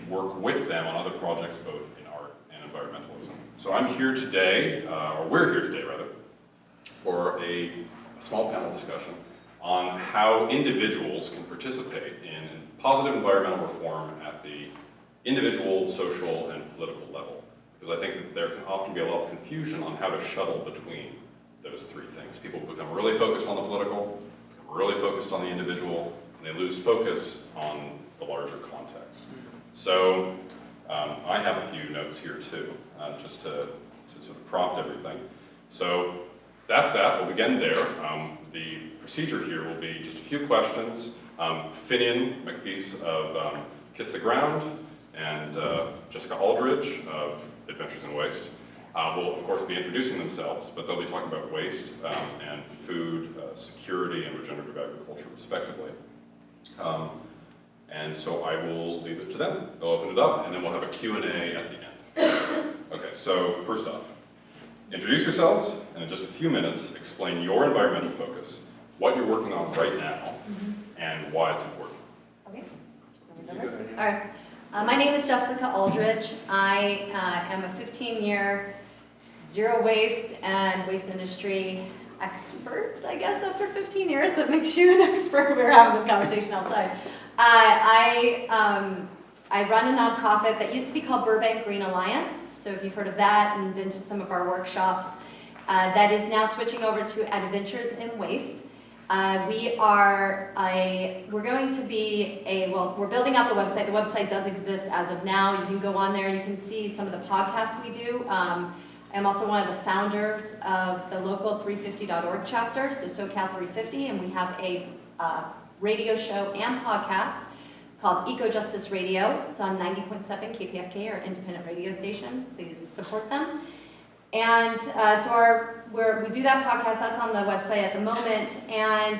work with them on other projects both in art and environmentalism. So I'm here today, or we're here today rather, for a small panel discussion on how individuals can participate in positive environmental reform at the individual, social, and political level. Because I think that there can often be a lot of confusion on how to shuttle between those three things. People become really focused on the political, become really focused on the individual, and they lose focus on the larger context. So I have a few notes here too, just to sort of prompt everything. So that's that, we'll begin there. The procedure here will be just a few questions. Finian, Makepeace of Kiss the Ground, and Jessica Aldridge of Adventures in Waste will of course be introducing themselves, but they'll be talking about waste and food security and regenerative agriculture respectively. And so I will leave it to them. They'll open it up and then we'll have a Q&A at the end. Okay, so first off, introduce yourselves and in just a few minutes explain your environmental focus, what you're working on right now, and why it's important. Okay. All right. My name is Jessica Aldridge. I am a 15-year zero waste and waste industry expert, I guess, after 15 years. That makes you an expert. We were having this conversation outside. I run a nonprofit that used to be called Burbank Green Alliance. So if you've heard of that and been to some of our workshops, that is now switching over to Adventures in Waste. We're going to be we're building out the website. The website does exist as of now. You can go on there, you can see some of the podcasts we do. I'm also one of the founders of the local 350.org chapter, so SoCal 350, and we have a radio show and podcast called Eco Justice Radio. It's on 90.7 KPFK, our independent radio station. Please support them. And so we do that podcast, that's on the website at the moment, and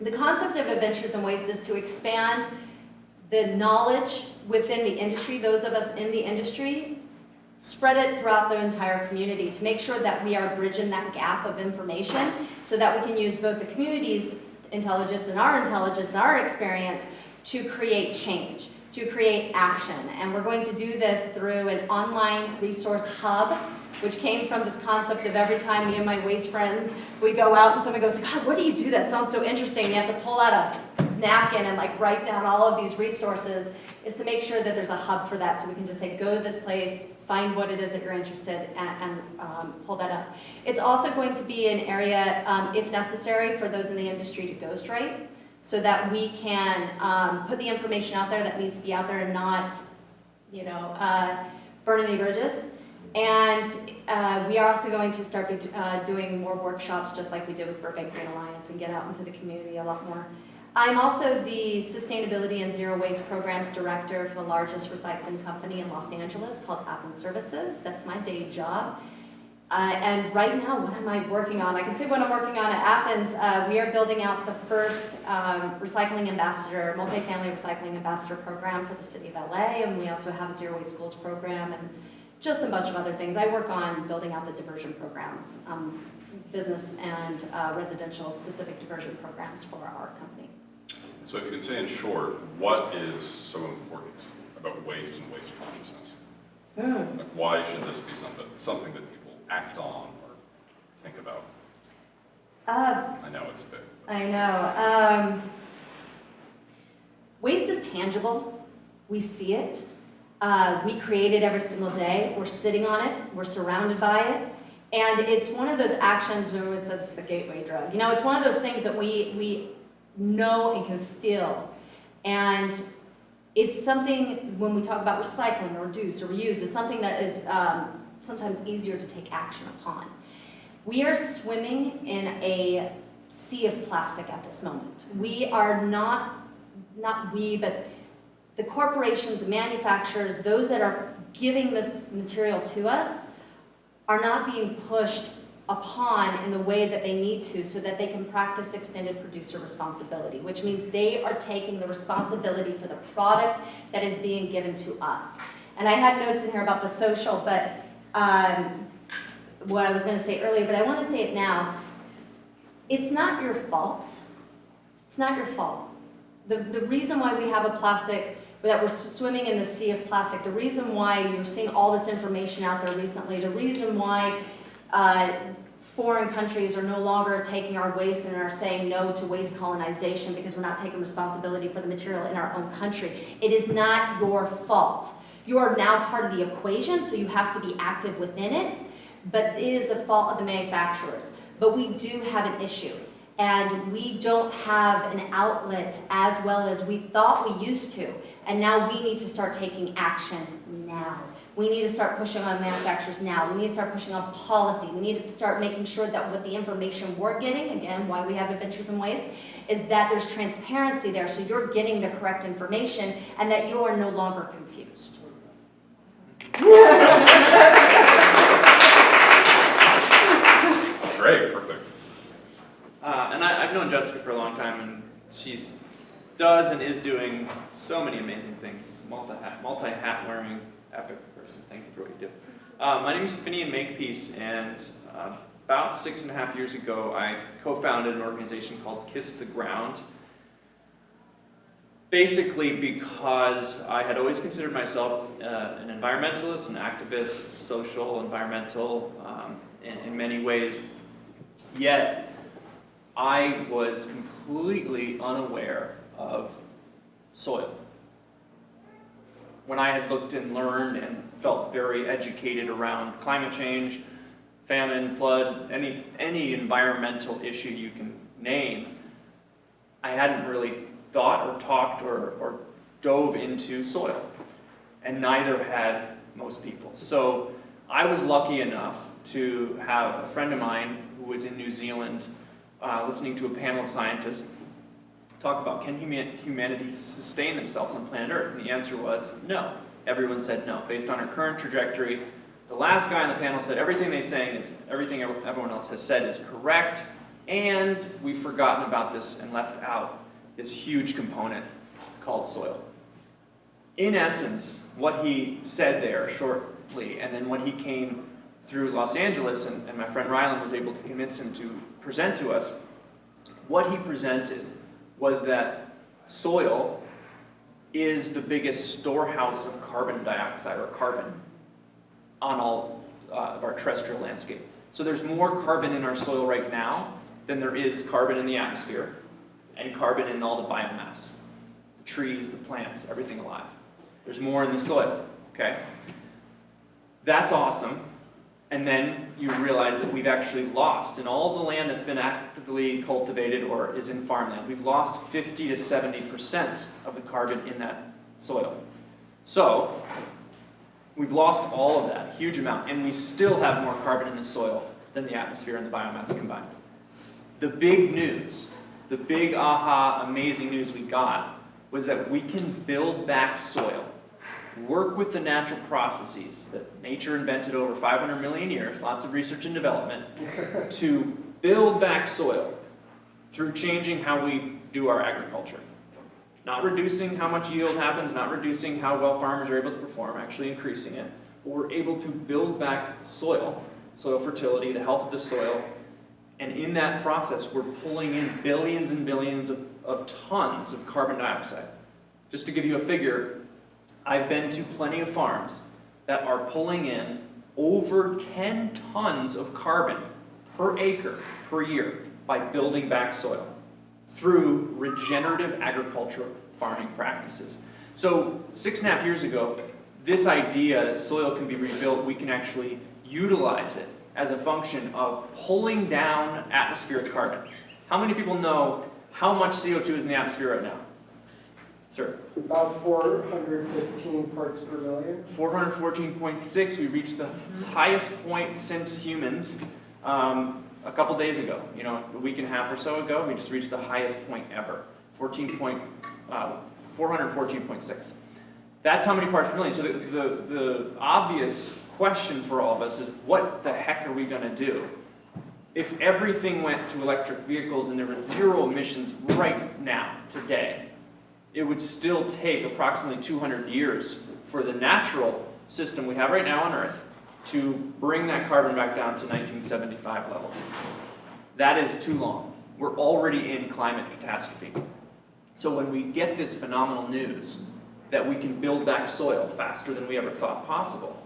the concept of Adventures in Waste is to expand the knowledge within the industry, those of us in the industry, spread it throughout the entire community to make sure that we are bridging that gap of information so that we can use both the community's intelligence and our experience to create change, to create action. And we're going to do this through an online resource hub, which came from this concept of every time me and my waste friends, we go out and somebody goes, God, what do you do? That sounds so interesting. You have to pull out a napkin and like write down all of these resources, is to make sure that there's a hub for that. So we can just say, go to this place, find what it is that you're interested in, and pull that up. It's also going to be an area, if necessary, for those in the industry to ghostwrite, so that we can put the information out there that needs to be out there and not, burn any bridges. And we are also going to start doing more workshops, just like we did with Burbank Green Alliance, and get out into the community a lot more. I'm also the Sustainability and Zero Waste Programs Director for the largest recycling company in Los Angeles called Athens Services. That's my day job. And right now, what am I working on? I can say what I'm working on at Athens. We are building out the first recycling ambassador, multifamily recycling ambassador program for the city of LA, and we also have a Zero Waste Schools program and just a bunch of other things. I work on building out the diversion programs, business and residential specific diversion programs for our company. So if you can say in short, what is so important about waste and waste consciousness? Like why should this be something that people act on or think about? I know it's big. I know. Waste is tangible. We see it. We create it every single day. We're sitting on it. We're surrounded by it. And it's one of those actions, remember it says it's the gateway drug. It's one of those things that we know and can feel. And it's something, when we talk about recycling or reduce or reuse, it's something that is sometimes easier to take action upon. We are swimming in a sea of plastic at this moment. We are not we, but the corporations, the manufacturers, those that are giving this material to us are not being pushed upon in the way that they need to so that they can practice extended producer responsibility, which means they are taking the responsibility for the product that is being given to us. And I had notes in here about the social, but what I was going to say earlier, but I want to say it now. It's not your fault. It's not your fault. The reason why we have a plastic that we're swimming in the sea of plastic. The reason why you're seeing all this information out there recently, the reason why foreign countries are no longer taking our waste and are saying no to waste colonization because we're not taking responsibility for the material in our own country. It is not your fault. You are now part of the equation, so you have to be active within it, but it is the fault of the manufacturers. But we do have an issue, and we don't have an outlet as well as we thought we used to, and now we need to start taking action now. We need to start pushing on manufacturers now. We need to start pushing on policy. We need to start making sure that with the information we're getting, again, why we have Adventures in Waste, is that there's transparency there, so you're getting the correct information and that you are no longer confused. Great, perfect. And I've known Jessica for a long time, and she does and is doing so many amazing things. Multi-hat wearing epic person. Thank you for what you do. My name is Finian Makepeace, and about 6.5 years ago, I co-founded an organization called Kiss the Ground. Basically because I had always considered myself an environmentalist, an activist, social, environmental, in many ways, yet I was completely unaware of soil. When I had looked and learned and felt very educated around climate change, famine, flood, any environmental issue you can name, I hadn't really thought or talked or dove into soil, and neither had most people. So I was lucky enough to have a friend of mine who was in New Zealand listening to a panel of scientists talk about, can humanity sustain themselves on planet Earth? And the answer was no. Everyone said no. Based on our current trajectory, the last guy on the panel said everything everything everyone else has said is correct, and we've forgotten about this and left out this huge component called soil. In essence, what he said there shortly, and then when he came through Los Angeles, and my friend Rylan was able to convince him to present to us, what he presented was that soil is the biggest storehouse of carbon dioxide, or carbon, on all of our terrestrial landscape. So there's more carbon in our soil right now than there is carbon in the atmosphere, and carbon in all the biomass, the trees, the plants, everything alive. There's more in the soil, okay? That's awesome. And then you realize that we've actually lost, in all the land that's been actively cultivated or is in farmland, we've lost 50 to 70% of the carbon in that soil. So, we've lost all of that, a huge amount, and we still have more carbon in the soil than the atmosphere and the biomass combined. The big news, the big aha, amazing news we got was that we can build back soil, work with the natural processes that nature invented over 500 million years, lots of research and development, to build back soil through changing how we do our agriculture. Not reducing how much yield happens, not reducing how well farmers are able to perform, actually increasing it. But we're able to build back soil fertility, the health of the soil, and in that process, we're pulling in billions and billions of tons of carbon dioxide. Just to give you a figure, I've been to plenty of farms that are pulling in over 10 tons of carbon per acre per year by building back soil through regenerative agriculture farming practices. So 6.5 years ago, this idea that soil can be rebuilt, we can actually utilize it as a function of pulling down atmospheric carbon. How many people know how much CO2 is in the atmosphere right now? Sir? About 415 parts per million. 414.6, we reached the highest point since humans a couple days ago. You know, a week and a half or so ago, we just reached the highest point ever, 414.6. That's how many parts per million. So the obvious question for all of us is, what the heck are we going to do if everything went to electric vehicles and there was zero emissions right now, today? It would still take approximately 200 years for the natural system we have right now on Earth to bring that carbon back down to 1975 levels. That is too long. We're already in climate catastrophe. So when we get this phenomenal news that we can build back soil faster than we ever thought possible.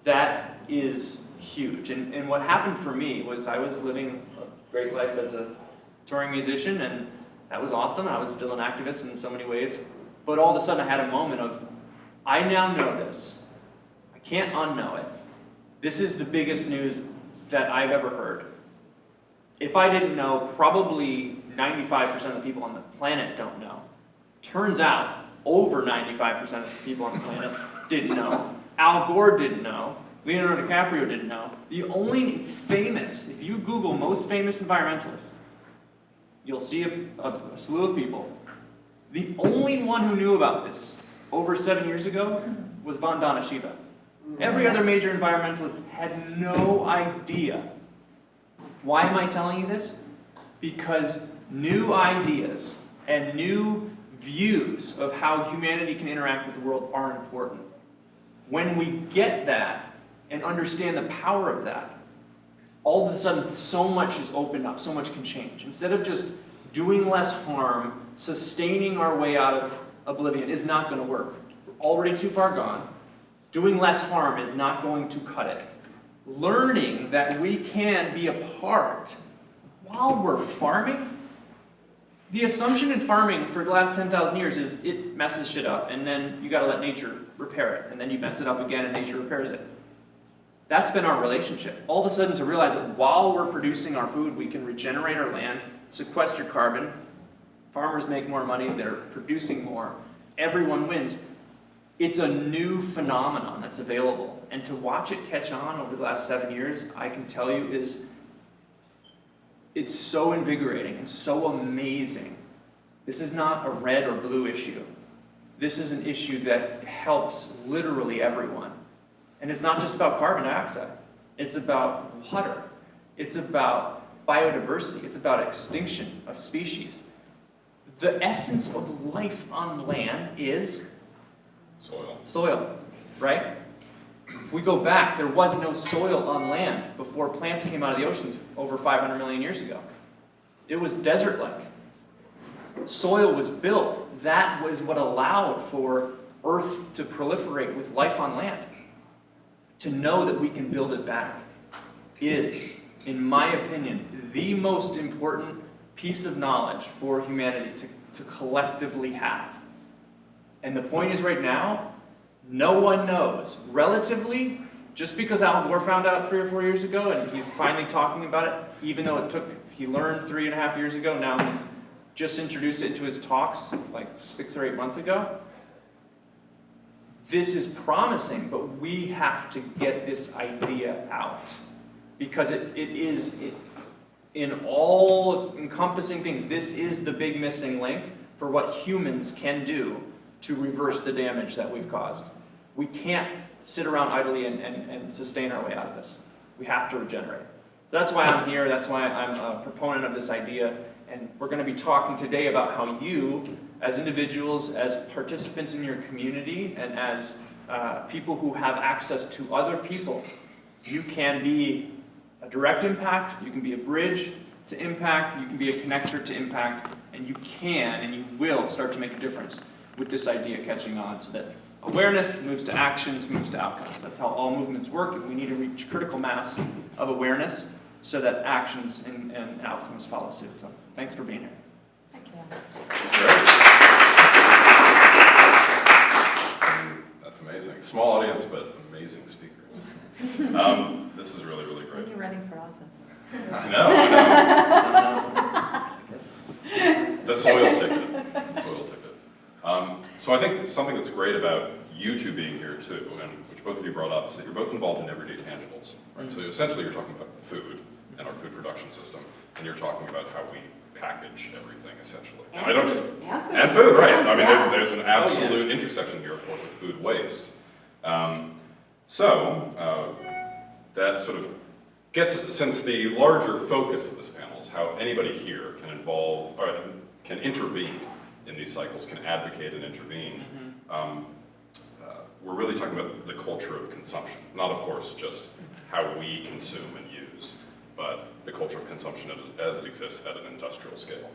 That is huge. And what happened for me was I was living a great life as a touring musician, and that was awesome. I was still an activist in so many ways. But all of a sudden I had a moment of, I now know this. I can't unknow it. This is the biggest news that I've ever heard. If I didn't know, probably 95% of the people on the planet don't know. Turns out, over 95% of the people on the planet didn't know. Al Gore didn't know. Leonardo DiCaprio didn't know. The only famous, if you Google most famous environmentalists, you'll see a slew of people. The only one who knew about this over 7 years ago was Vandana Shiva. Every other major environmentalist had no idea. Why am I telling you this? Because new ideas and new views of how humanity can interact with the world are important. When we get that and understand the power of that, all of a sudden so much is opened up, so much can change. Instead of just doing less harm, sustaining our way out of oblivion is not going to work. We're already too far gone. Doing less harm is not going to cut it. Learning that we can be a part while we're farming. The assumption in farming for the last 10,000 years is it messes shit up, and then you got to let nature repair it, and then you mess it up again and nature repairs it. That's been our relationship. All of a sudden to realize that while we're producing our food, we can regenerate our land, sequester carbon, farmers make more money, they're producing more, everyone wins. It's a new phenomenon that's available, and to watch it catch on over the last 7 years, I can tell you it's so invigorating and so amazing. This is not a red or blue issue. This is an issue that helps literally everyone. And it's not just about carbon dioxide. It's about water. It's about biodiversity. It's about extinction of species. The essence of life on land is soil, right? If we go back, there was no soil on land before plants came out of the oceans over 500 million years ago. It was desert-like. Soil was built. That was what allowed for Earth to proliferate with life on land. To know that we can build it back is, in my opinion, the most important piece of knowledge for humanity to collectively have. And the point is right now, no one knows. Relatively, just because Al Gore found out 3 or 4 years ago and he's finally talking about it, even though he learned 3.5 years ago, now he's just introduced it into his talks like 6 or 8 months ago. This is promising, but we have to get this idea out. Because it is, in all encompassing things, this is the big missing link for what humans can do to reverse the damage that we've caused. We can't sit around idly and sustain our way out of this. We have to regenerate. So that's why I'm here, that's why I'm a proponent of this idea, and we're going to be talking today about how you, as individuals, as participants in your community, and as people who have access to other people, you can be a direct impact, you can be a bridge to impact, you can be a connector to impact, and you can and you will start to make a difference with this idea catching on, so that awareness moves to actions, moves to outcomes. That's how all movements work, and we need to reach critical mass of awareness so that actions and outcomes follow suit. So thanks for being here. Thank you. That's amazing. Small audience, but amazing speakers. This is really, really great. When you're running for office. I know. The soil ticket. The soil ticket. So I think something that's great about you two being here too, and which both of you brought up, is that you're both involved in everyday tangibles. Right? So essentially you're talking about food and our food production system, and you're talking about how we package everything essentially. And I don't just and food, right? I mean, there's an absolute intersection here, of course, with food waste. That sort of gets us, since the larger focus of this panel is how anybody here can involve or can intervene in these cycles, can advocate and intervene. We're really talking about the culture of consumption, not of course just how we consume and use, but the culture of consumption as it exists at an industrial scale.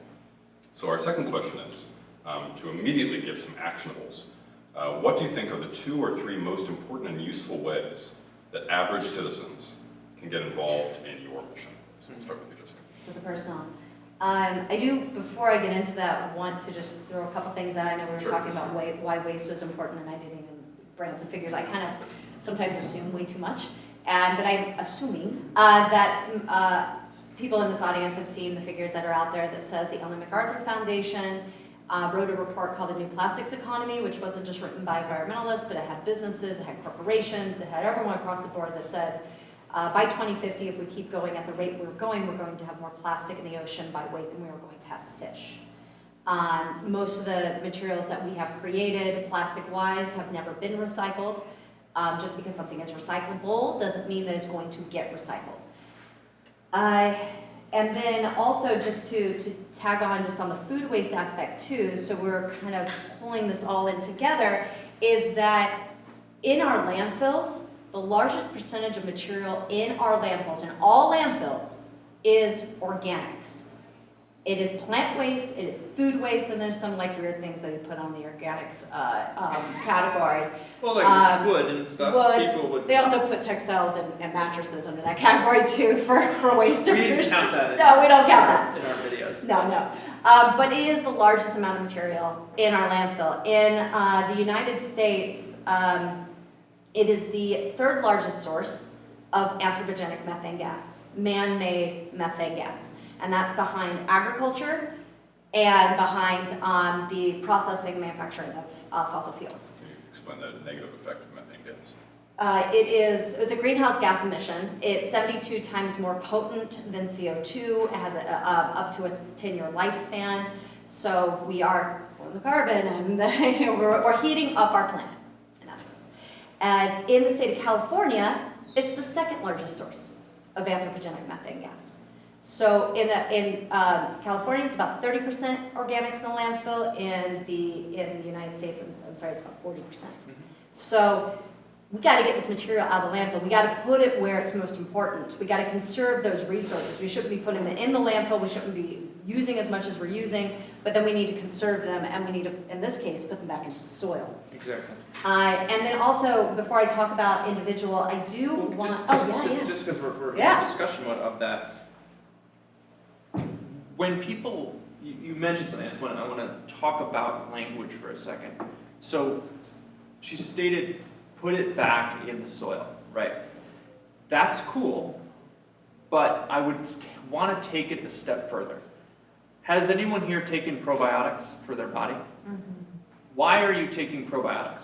So our second question is, to immediately give some actionables. What do you think are the 2 or 3 most important and useful ways that average citizens can get involved in your mission? So we'll start with you, Jessica. For the personal. I do, before I get into that, want to just throw a couple things out. I know we were Sure. talking about why waste was important, and I didn't even bring up the figures. I kind of sometimes assume way too much, but I'm assuming that people in this audience have seen the figures that are out there that says the Ellen MacArthur Foundation wrote a report called The New Plastics Economy, which wasn't just written by environmentalists, but it had businesses, it had corporations, it had everyone across the board that said, by 2050, if we keep going at the rate we're going to have more plastic in the ocean by weight than we are going to have fish. Most of the materials that we have created, plastic-wise, have never been recycled. Just because something is recyclable doesn't mean that it's going to get recycled. And then also just to tag on just on the food waste aspect too, so we're kind of pulling this all in together, is that in our landfills, the largest percentage of material in our landfills, in all landfills, is organics. It is plant waste, it is food waste, and there's some like weird things that they put on the organics category. Well, like wood and stuff, Wood. people would. They also put textiles and mattresses under that category too for waste. We didn't count that. No, we don't count that. In our videos. No. But it is the largest amount of material in our landfill. In the United States, it is the 3rd largest source of anthropogenic methane gas, man-made methane gas. And that's behind agriculture and behind the processing and manufacturing of fossil fuels. Can you explain the negative effect of methane gas? It's a greenhouse gas emission. It's 72 times more potent than CO2. It has up to a 10-year lifespan. So we are pulling the carbon and we're heating up our planet, in essence. And in the state of California, it's the 2nd largest source of anthropogenic methane gas. So in California, it's about 30% organics in the landfill. In the United States, I'm sorry, it's about 40%. So we got to get this material out of the landfill. We got to put it where it's most important. We got to conserve those resources. We shouldn't be putting them in the landfill. We shouldn't be using as much as we're using, but then we need to conserve them, and we need to, in this case, put them back into the soil. Exactly. And then also, before I talk about individual, I do want. Just because we're in Yeah. a discussion of that. When people, you mentioned something, I want to talk about language for a second. So she stated, put it back in the soil, right? That's cool, but I would want to take it a step further. Has anyone here taken probiotics for their body? Mm-hmm. Why are you taking probiotics?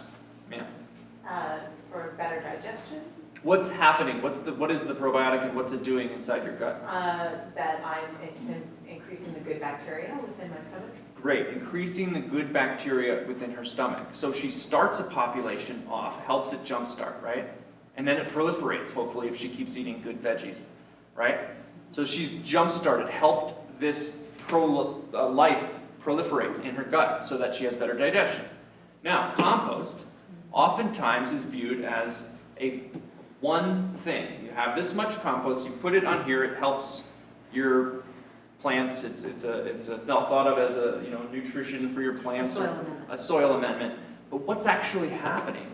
Ma'am? For better digestion, What's happening? What is the probiotic and what's it doing inside your gut? it's increasing the good bacteria within my stomach. Great, increasing the good bacteria within her stomach. So she starts a population off, helps it jumpstart, right? And then it proliferates, hopefully, if she keeps eating good veggies, right? So she's jumpstarted, helped this life proliferate in her gut so that she has better digestion. Now, compost oftentimes is viewed as a one thing. You have this much compost, you put it on here, it helps your plants. It's thought of as a nutrition for your plants, a soil amendment. But what's actually happening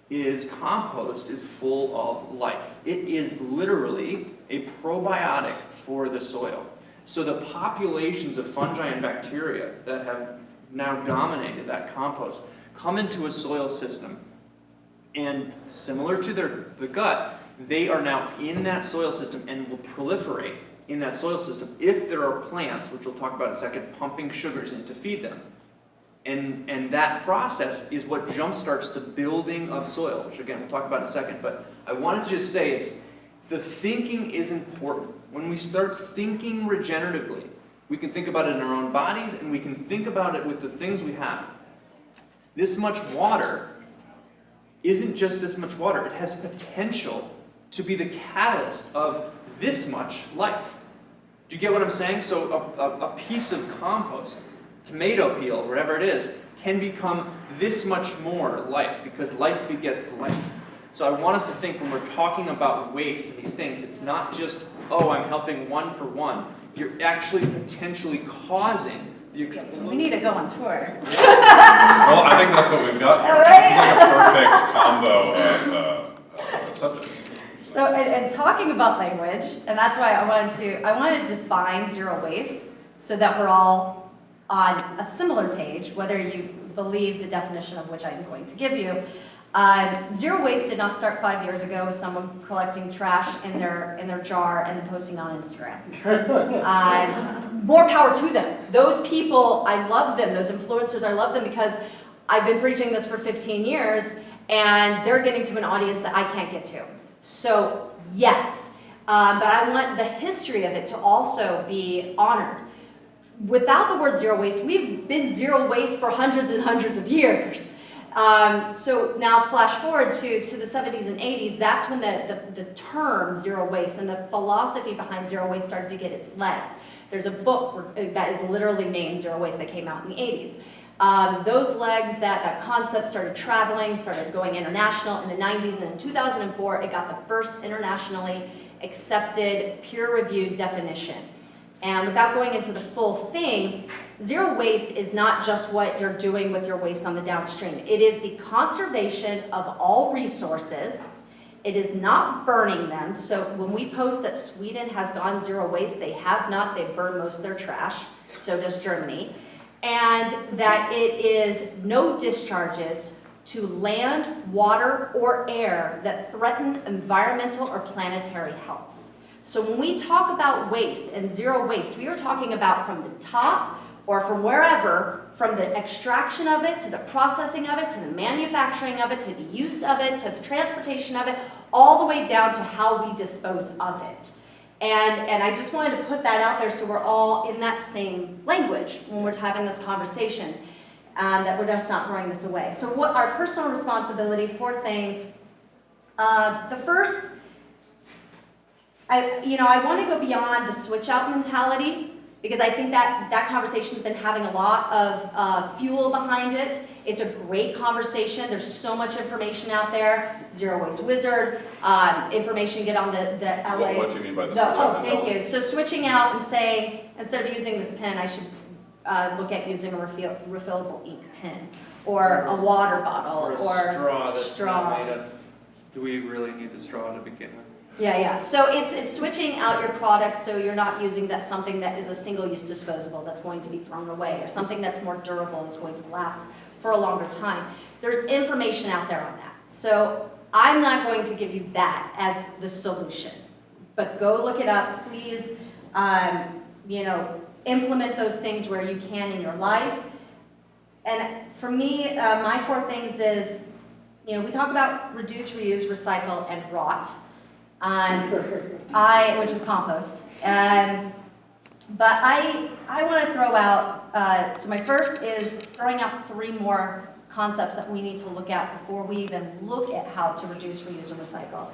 is compost is full of life. It is literally a probiotic for the soil. So the populations of fungi and bacteria that have now dominated that compost come into a soil system, and similar to the gut, they are now in that soil system and will proliferate in that soil system if there are plants, which we'll talk about in a second, pumping sugars in to feed them. And that process is what jumpstarts the building of soil, which again, we'll talk about in a second. But I wanted to just say the thinking is important. When we start thinking regeneratively, we can think about it in our own bodies, and we can think about it with the things we have. This much water isn't just this much water. It has potential to be the catalyst of this much life. Do you get what I'm saying? So a piece of compost, tomato peel, whatever it is, can become this much more life, because life begets life. So I want us to think when we're talking about waste and these things, it's not just, oh, I'm helping one for one. you're actually potentially causing the explosion. We need to go on tour. Well, I think that's what we've got here. This is like a perfect combo of subjects. So, and talking about language, and that's why I wanted to define zero waste so that we're all on a similar page, whether you believe the definition of which I'm going to give you. Zero waste did not start 5 years ago with someone collecting trash in their jar and then posting on Instagram. More power to them. Those people, I love them. Those influencers, I love them because I've been preaching this for 15 years and they're getting to an audience that I can't get to. So yes, but I want the history of it to also be honored. Without the word zero waste, we've been zero waste for hundreds and hundreds of years. So now flash forward to the 70s and 80s, that's when the term zero waste and the philosophy behind zero waste started to get its legs. There's a book that is literally named Zero Waste that came out in the 80s. Those legs, that concept started traveling, started going international in the 90s, and in 2004 it got the first internationally accepted peer-reviewed definition. And without going into the full thing, zero waste is not just what you're doing with your waste on the downstream. It is the conservation of all resources. It is not burning them. So when we post that Sweden has gone zero waste, they have not. They burn most of their trash. So does Germany. And that it is no discharges to land, water, or air that threaten environmental or planetary health. So when we talk about waste and zero waste, we are talking about from the top or from wherever, from the extraction of it, to the processing of it, to the manufacturing of it, to the use of it, to the transportation of it, all the way down to how we dispose of it. And I just wanted to put that out there so we're all in that same language when we're having this conversation, that we're just not throwing this away. So what our personal responsibility for things, the first, I want to go beyond the switch out mentality because I think that conversation's been having a lot of fuel behind it. It's a great conversation. There's so much information out there. Zero Waste Wizard, information get on the LA. What do you mean by the switch out Oh, thank you. So switching out and saying, instead of using this pen, I should look at using a refillable ink pen or a water bottle Or a straw that's straw. not made of. Do we really need the straw to begin with? Yeah. So it's switching out your product so you're not using something that is a single-use disposable that's going to be thrown away, or something that's more durable and is going to last for a longer time. There's information out there on that. So I'm not going to give you that as the solution, but go look it up, please. Implement those things where you can in your life. And for me, my 4 things is, we talk about reduce, reuse, recycle, and rot. Which is compost. But I want to throw out, so my first is throwing out 3 more concepts that we need to look at before we even look at how to reduce, reuse, and recycle.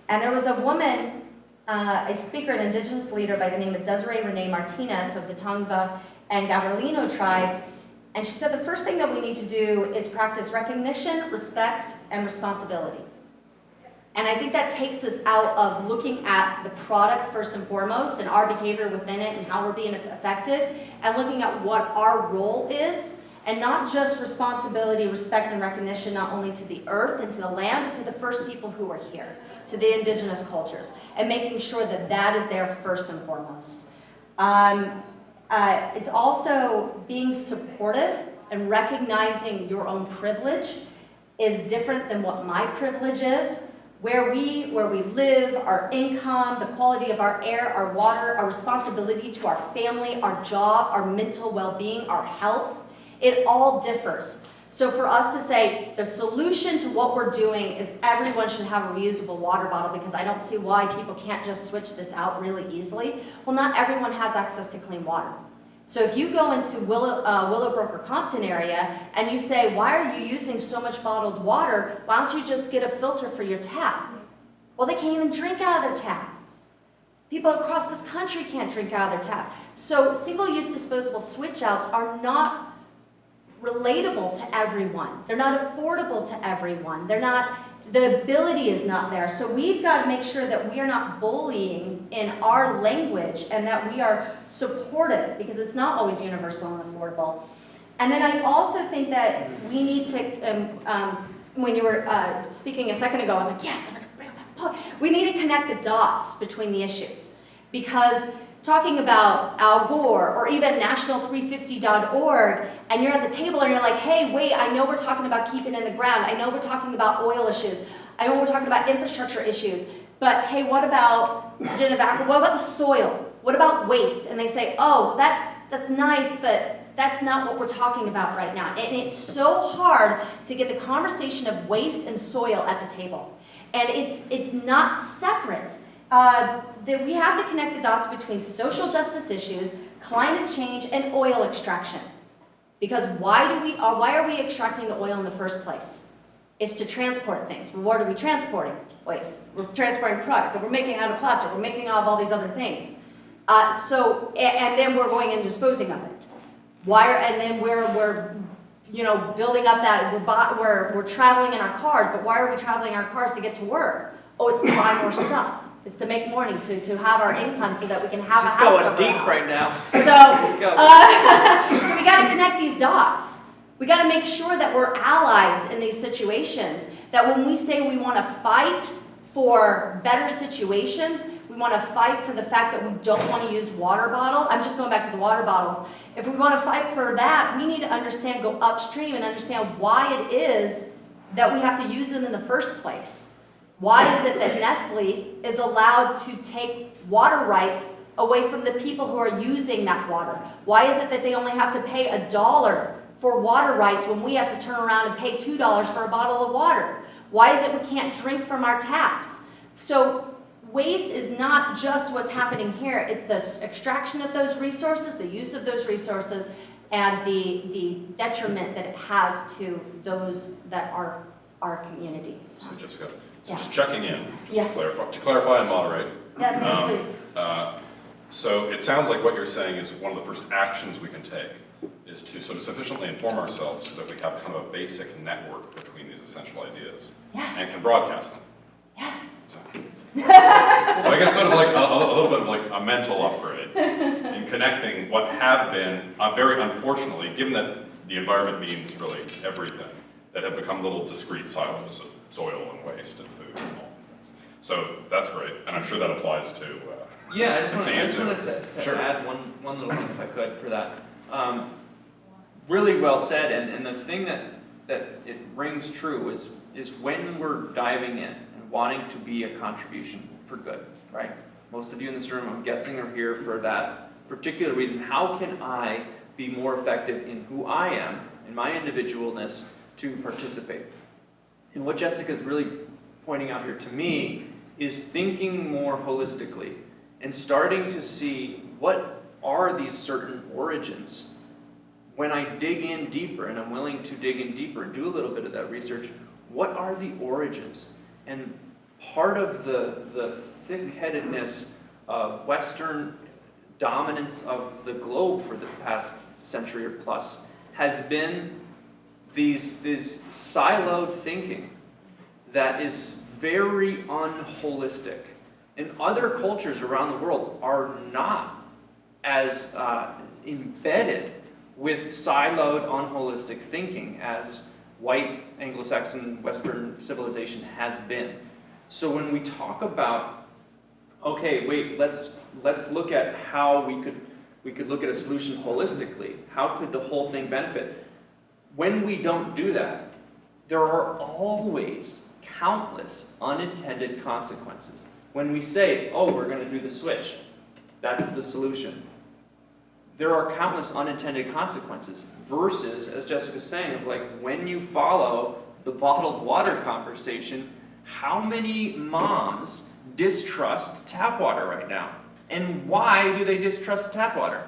And there was a woman, a speaker, an indigenous leader by the name of Desiree Renee Martinez of the Tongva and Gabrielino tribe, and she said the first thing that we need to do is practice recognition, respect, and responsibility. And I think that takes us out of looking at the product first and foremost and our behavior within it and how we're being affected, and looking at what our role is, and not just responsibility, respect, and recognition not only to the earth and to the land, but to the first people who are here, to the indigenous cultures, and making sure that that is there first and foremost. It's also being supportive and recognizing your own privilege is different than what my privilege is. Where we live, our income, the quality of our air, our water, our responsibility to our family, our job, our mental well-being, our health, it all differs. So for us to say the solution to what we're doing is everyone should have a reusable water bottle because I don't see why people can't just switch this out really easily. Well, not everyone has access to clean water. So if you go into Willowbrook or Compton area and you say, why are you using so much bottled water? Why don't you just get a filter for your tap? Well, they can't even drink out of their tap. People across this country can't drink out of their tap. So single-use disposable switch-outs are not relatable to everyone. They're not affordable to everyone. They're not The ability is not there. So we've got to make sure that we are not bullying in our language and that we are supportive, because it's not always universal and affordable. And then I also think that we need to, when you were speaking a second ago, I was like, yes, I'm going to bring up that point. We need to connect the dots between the issues. Because talking about Al Gore or even national350.org, and you're at the table and you're like, hey, wait, I know we're talking about keeping in the ground. I know we're talking about oil issues. I know we're talking about infrastructure issues. But hey, what about what about the soil? What about waste? And they say, oh, that's nice, but that's not what we're talking about right now. And it's so hard to get the conversation of waste and soil at the table. And it's not separate. That we have to connect the dots between social justice issues, climate change, and oil extraction. Because why are we extracting the oil in the first place? It's to transport things. Well, what are we transporting? Waste. We're transporting product that we're making out of plastic. We're making out of all these other things. And then we're going and disposing of it. And then we're building up that we're traveling in our cars. But why are we traveling in our cars to get to work? Oh, it's to buy more stuff. It's to make money, to have our income so that we can have She's a house going over deep our house. right now. So we got to connect these dots. We got to make sure that we're allies in these situations. That when we say we want to fight for better situations, we want to fight for the fact that we don't want to use water bottles. I'm just going back to the water bottles. If we want to fight for that, we need to understand, go upstream and understand why it is that we have to use them in the first place. Why is it that Nestle is allowed to take water rights away from the people who are using that water? Why is it that they only have to pay $1 for water rights when we have to turn around and pay $2 for a bottle of water? Why is it we can't drink from our taps? So waste is not just what's happening here. It's the extraction of those resources, the use of those resources, and the detriment that it has to those that are our communities. So Jessica, Yeah. just checking in, Yes. to clarify and moderate. Yes, please. So it sounds like what you're saying is one of the first actions we can take is to sort of sufficiently inform ourselves so that we have kind of a basic network between these essential ideas and Yes. can broadcast them. Yes. So I guess sort of like a little bit of like a mental upgrade in connecting what have been, very unfortunately, given that the environment means really everything, that have become little discrete silos of soil and waste and food and all these things. So that's great, and I'm sure that applies to Yeah, I just wanted to Sure. add one little thing if I could for that. Really well said, and the thing that it rings true is when we're diving in and wanting to be a contribution for good, right? Most of you in this room, I'm guessing, are here for that particular reason. How can I be more effective in who I am, in my individualness, to participate? And what Jessica is really pointing out here to me is thinking more holistically and starting to see what are these certain origins. When I dig in deeper, and I'm willing to dig in deeper and do a little bit of that research, what are the origins? And part of the thick-headedness of Western dominance of the globe for the past century or plus has been these siloed thinking that is very unholistic. And other cultures around the world are not as embedded with siloed, unholistic thinking as white Anglo-Saxon Western civilization has been. So when we talk about, okay, wait, let's look at how we could look at a solution holistically. How could the whole thing benefit? When we don't do that, there are always countless unintended consequences. When we say, oh, we're going to do the switch, that's the solution. There are countless unintended consequences versus, as Jessica's saying, of like when you follow the bottled water conversation, how many moms distrust tap water right now? And why do they distrust tap water?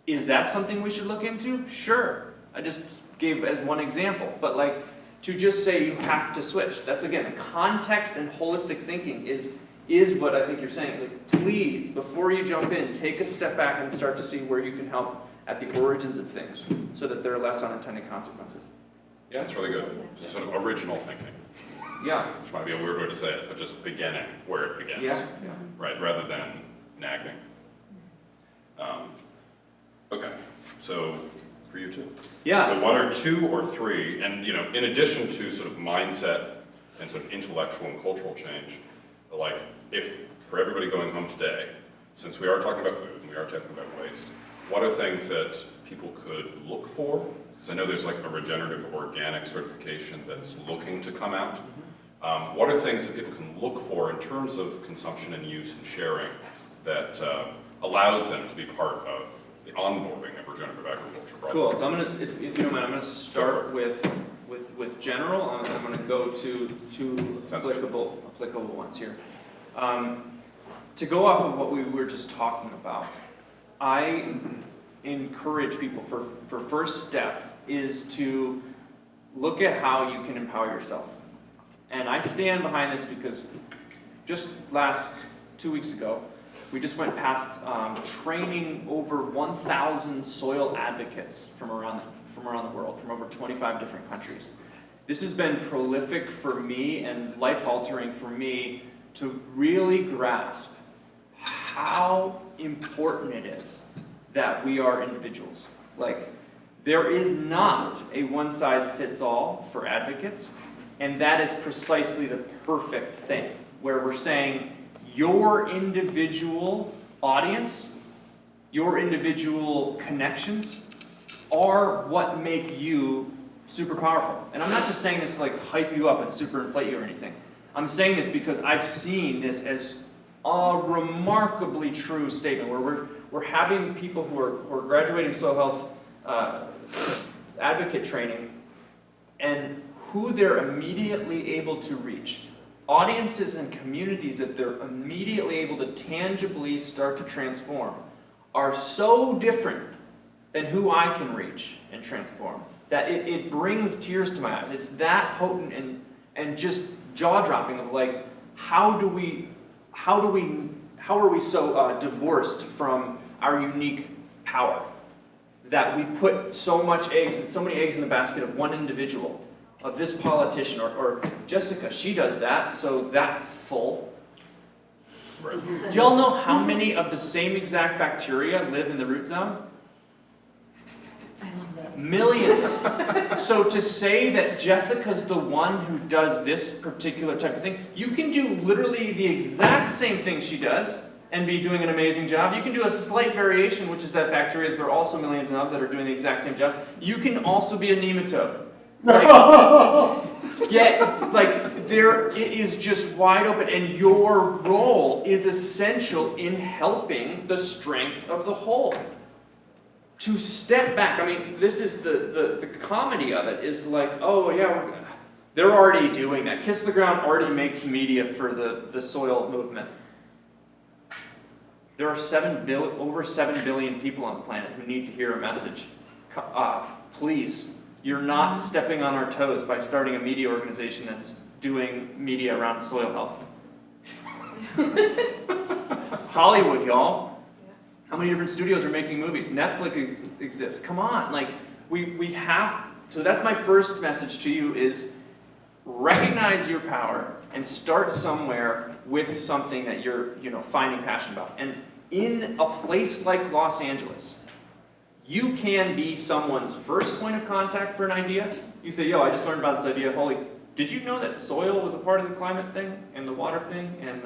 Is that something we should look into? Sure. I just gave as one example, but like to just say you have to switch. That's again, context and holistic thinking is what I think you're saying. It's like, please, before you jump in, take a step back and start to see where you can help at the origins of things so that there are less unintended consequences. Yeah, it's really good. Sort of original thinking. Yeah, which might be a weird way to say it, but just beginning where it begins. yeah. Right, rather than nagging. Okay, so for you too. Yeah. So what are 2 or 3, and in addition to sort of mindset and sort of intellectual and cultural change, like if for everybody going home today, since we are talking about food and we are talking about waste, what are things that people could look for? Because I know there's like a regenerative organic certification that's looking to come out. What are things that people can look for in terms of consumption and use and sharing that allows them to be part of the onboarding of regenerative agriculture? Cool. So I'm gonna, if you don't mind, I'm gonna start with general. I'm gonna go to two applicable ones here. To go off of what we were just talking about, I encourage people for first step is to look at how you can empower yourself. And I stand behind this because just 2 weeks ago, we just went past training over 1,000 soil advocates from around the world, from over 25 different countries. This has been prolific for me and life-altering for me to really grasp how important it is that we are individuals. Like, there is not a one-size-fits-all for advocates, and that is precisely the perfect thing, where we're saying your individual audience, your individual connections are what make you super powerful. And I'm not just saying this to like hype you up and super inflate you or anything. I'm saying this because I've seen this as a remarkably true statement where we're having people who are graduating soil health advocate training, and who they're immediately able to reach. Audiences and communities that they're immediately able to tangibly start to transform are so different than who I can reach and transform that it brings tears to my eyes. It's that potent and just jaw-dropping of like, how are we so divorced from our unique power that we put so many eggs in the basket of one individual, of this politician, or Jessica, she does that, so that's full. Right. Do y'all know how many of the same exact bacteria live in the root zone? I love this. Millions. So to say that Jessica's the one who does this particular type of thing, you can do literally the exact same thing she does and be doing an amazing job. You can do a slight variation, which is that bacteria that there are also millions of that are doing the exact same job. You can also be a nematode. It is just wide open, and your role is essential in helping the strength of the whole. To step back, I mean, this is the comedy of it, is like, oh yeah, they're already doing that. Kiss the Ground already makes media for the soil movement. There are over 7 billion people on the planet who need to hear a message. Please, you're not stepping on our toes by starting a media organization that's doing media around soil health. Hollywood, y'all. How many different studios are making movies? Netflix exists. Come on, like we have. So that's my first message to you: is recognize your power and start somewhere with something that you're finding passion about. And in a place like Los Angeles, you can be someone's first point of contact for an idea. You say, yo, I just learned about this idea. Holy, did you know that soil was a part of the climate thing and the water thing and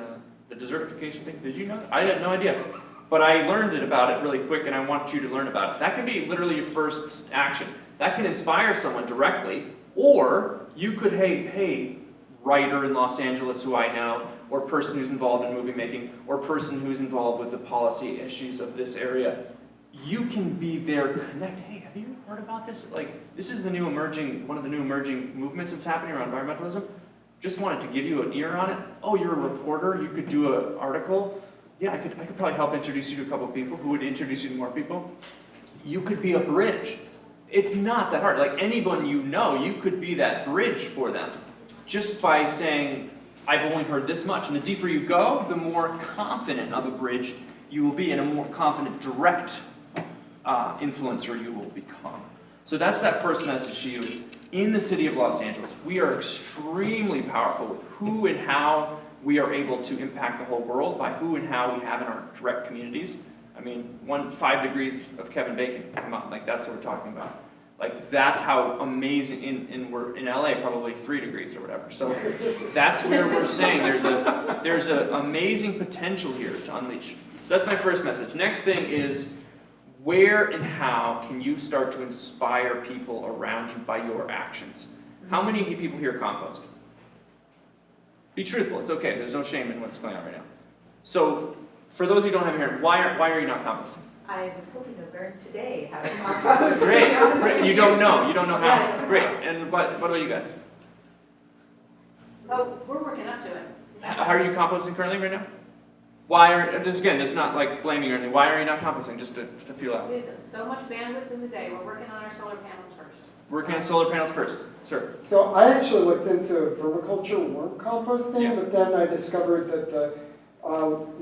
the desertification thing? Did you know that? I had no idea. But I learned about it really quick, and I want you to learn about it. That can be literally your first action. That can inspire someone directly, or you could, hey, writer in Los Angeles who I know, or person who's involved in movie making, or person who's involved with the policy issues of this area. You can be there, connect. Hey, have you heard about this? Like, this is one of the new emerging movements that's happening around environmentalism. Just wanted to give you an ear on it. Oh, you're a reporter, you could do an article. Yeah, I could probably help introduce you to a couple of people who would introduce you to more people. You could be a bridge. It's not that hard. Like anyone you know, you could be that bridge for them. Just by saying, I've only heard this much. And the deeper you go, the more confident of a bridge you will be, and a more confident direct influencer you will become. So that's that first message to you, is in the city of Los Angeles, we are extremely powerful with who and how we are able to impact the whole world by who and how we have in our direct communities. I mean, 5 degrees of Kevin Bacon, come on, like that's what we're talking about. Like that's how amazing, we're in LA probably 3 degrees or whatever. So that's where we're saying there's a amazing potential here to unleash. So that's my first message. Next thing is, where and how can you start to inspire people around you by your actions? How many people here compost? Be truthful, it's okay, there's no shame in what's going on right now. So, for those who don't have here, why are you not composting? I was hoping to learn today how to compost. Great, you don't know how. Yeah. Great, and what about you guys? Oh, we're working up to it. How are you composting currently right now? Why are, this is not like blaming or anything, why are you not composting, just to feel out? There's so much bandwidth in the day. We're working on our solar panels first. Working on solar panels first, sir. So I actually looked into vermiculture worm composting, Yeah. but then I discovered that the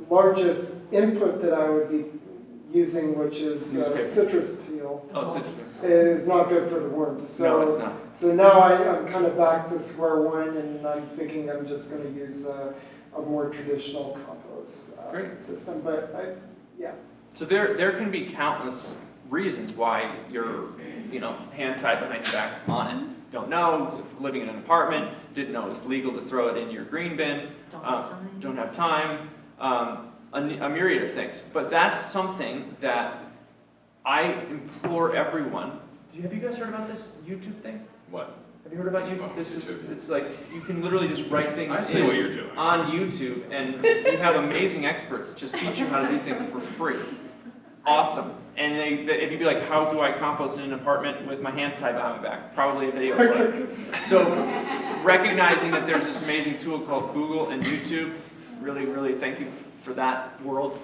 largest input that I would be using, which is Newspaper. citrus peel, Oh, it's interesting. is not good for the worms. No, it's So, not. so now I'm kind of back to square one, and I'm thinking I'm just going to use a more traditional compost Great. system. But yeah. So there can be countless reasons why you're, hand tied behind your back on it. Don't know, living in an apartment, didn't know it was legal to throw it in your green bin, don't have time, a myriad of things. But that's something that I implore everyone. Have you guys heard about this YouTube thing? What? Have you heard about YouTube? Oh, This is, YouTube. it's like, you can literally just write things I see in what you're doing. on YouTube, and you have amazing experts just teach you how to do things for free. Awesome. And if you'd be like, how do I compost in an apartment with my hands tied behind my back? Probably a video for it. So recognizing that there's this amazing tool called Google and YouTube, really, really thank you for that world.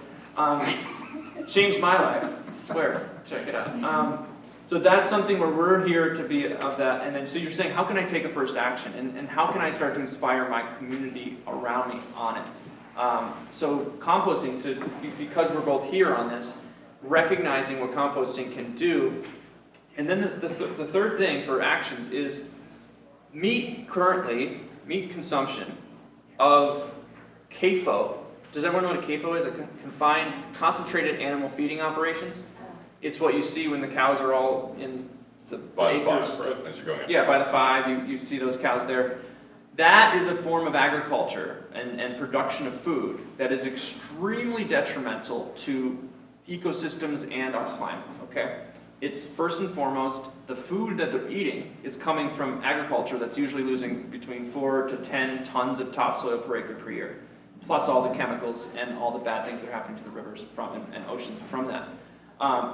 Changed my life, I swear. Check it out. So that's something where we're here to be of that. And then so you're saying, how can I take a first action? And how can I start to inspire my community around me on it? So composting, because we're both here on this, recognizing what composting can do. And then the third thing for actions is meat consumption of CAFO. Does everyone know what a CAFO is? A confined, concentrated animal feeding operations. It's what you see when the cows are all in the By the acres. five, right, as you're going up. Yeah, by the 5, you see those cows there. That is a form of agriculture and production of food that is extremely detrimental to ecosystems and our climate, okay? It's first and foremost, the food that they're eating is coming from agriculture that's usually losing between 4 to 10 tons of topsoil per acre per year, plus all the chemicals and all the bad things that are happening to the rivers and oceans from that.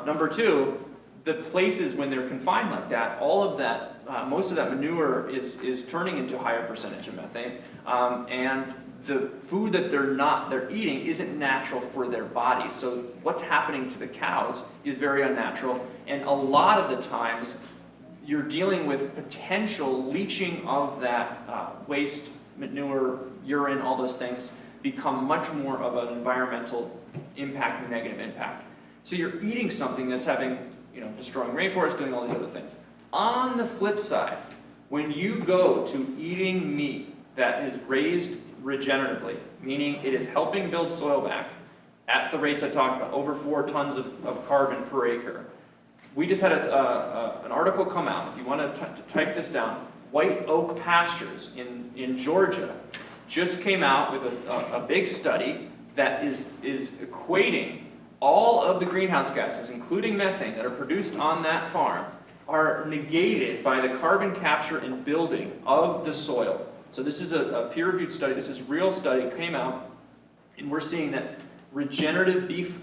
Number 2, the places when they're confined like that, all of that, most of that manure is turning into a higher percentage of methane, and the food that they're eating isn't natural for their bodies. So what's happening to the cows is very unnatural, and a lot of the times you're dealing with potential leaching of that waste, manure, urine, all those things become much more of an environmental impact, negative impact. So you're eating something that's having, destroying rainforests, doing all these other things. On the flip side, when you go to eating meat that is raised regeneratively, meaning it is helping build soil back at the rates I talked about, over 4 tons of carbon per acre. We just had an article come out, if you want to type this down, White Oak Pastures in Georgia just came out with a big study that is equating all of the greenhouse gases, including methane, that are produced on that farm are negated by the carbon capture and building of the soil. So this is a peer-reviewed study, this is a real study, came out, and we're seeing that regenerative beef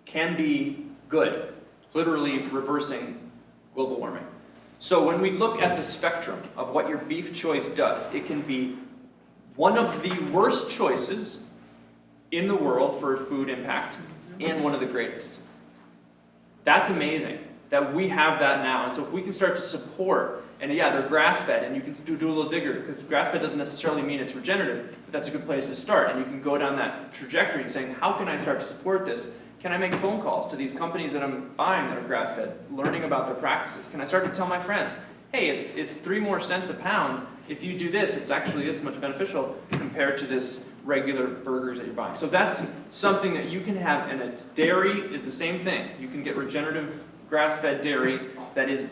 can be good, literally reversing global warming. So when we look at the spectrum of what your beef choice does, it can be one of the worst choices in the world for food impact, and one of the greatest. That's amazing that we have that now. And so if we can start to support, and yeah, they're grass-fed, and you can do a little digger, because grass-fed doesn't necessarily mean it's regenerative, but that's a good place to start. And you can go down that trajectory and saying, how can I start to support this? Can I make phone calls to these companies that I'm buying that are grass-fed, learning about their practices? Can I start to tell my friends, hey, it's 3 more cents a pound. If you do this, it's actually this much beneficial compared to this regular burgers that you're buying. So that's something that you can have, and it's dairy is the same thing. You can get regenerative grass-fed dairy that is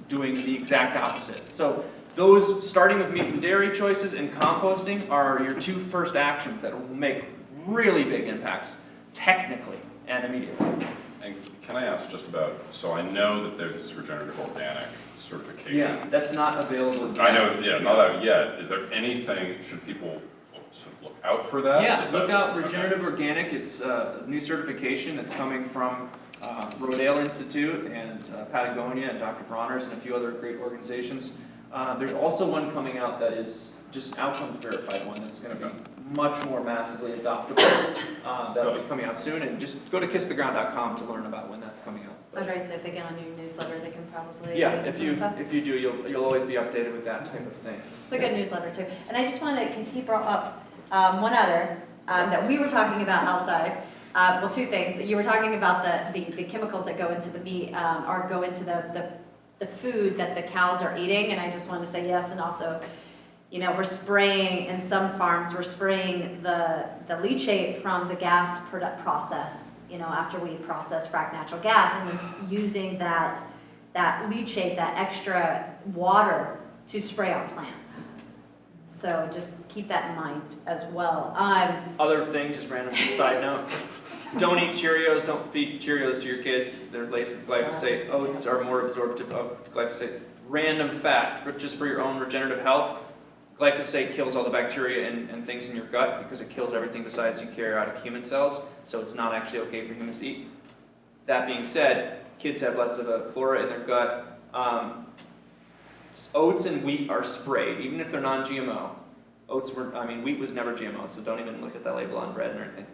doing the exact opposite. So those, starting with meat and dairy choices and composting, are your 2 first actions that will make really big impacts, technically and immediately. And can I ask just about, so I know that there's this regenerative organic certification. Yeah, that's not available yet. I know, yeah, not out yet. Is there anything, should people sort of look out for that? Yeah, Is look that- out Regenerative Organic. It's a new certification that's coming from Rodale Institute and Patagonia and Dr. Bronner's and a few other great organizations. There's also one coming out that is just outcomes verified one that's going to be much more massively adoptable. That'll be coming out soon, and just go to kisstheground.com to learn about when that's coming out. I was ready to say, if they get on your newsletter, they can probably. Yeah, get if some you info. do, you'll always be updated with that type of thing. It's a good newsletter too. And I just wanted, because he brought up one other that we were talking about outside. Well, 2 things. You were talking about the chemicals that go into the meat or go into the food that the cows are eating, and I just wanted to say yes, and also, you know, we're spraying, in some farms, we're spraying the leachate from the gas process, you know, after we process fracked natural gas, and then using that leachate, that extra water to spray our plants. So just keep that in mind as well. Other thing, just random side note, don't eat Cheerios, don't feed Cheerios to your kids. They're laced with glyphosate. Oats are more absorptive of glyphosate. Random fact, just for your own regenerative health, glyphosate kills all the bacteria and things in your gut because it kills everything besides eukaryotic human cells, so it's not actually okay for humans to eat. That being said, kids have less of a flora in their gut. Oats and wheat are sprayed, even if they're non-GMO. Wheat was never GMO, so don't even look at that label on bread or anything.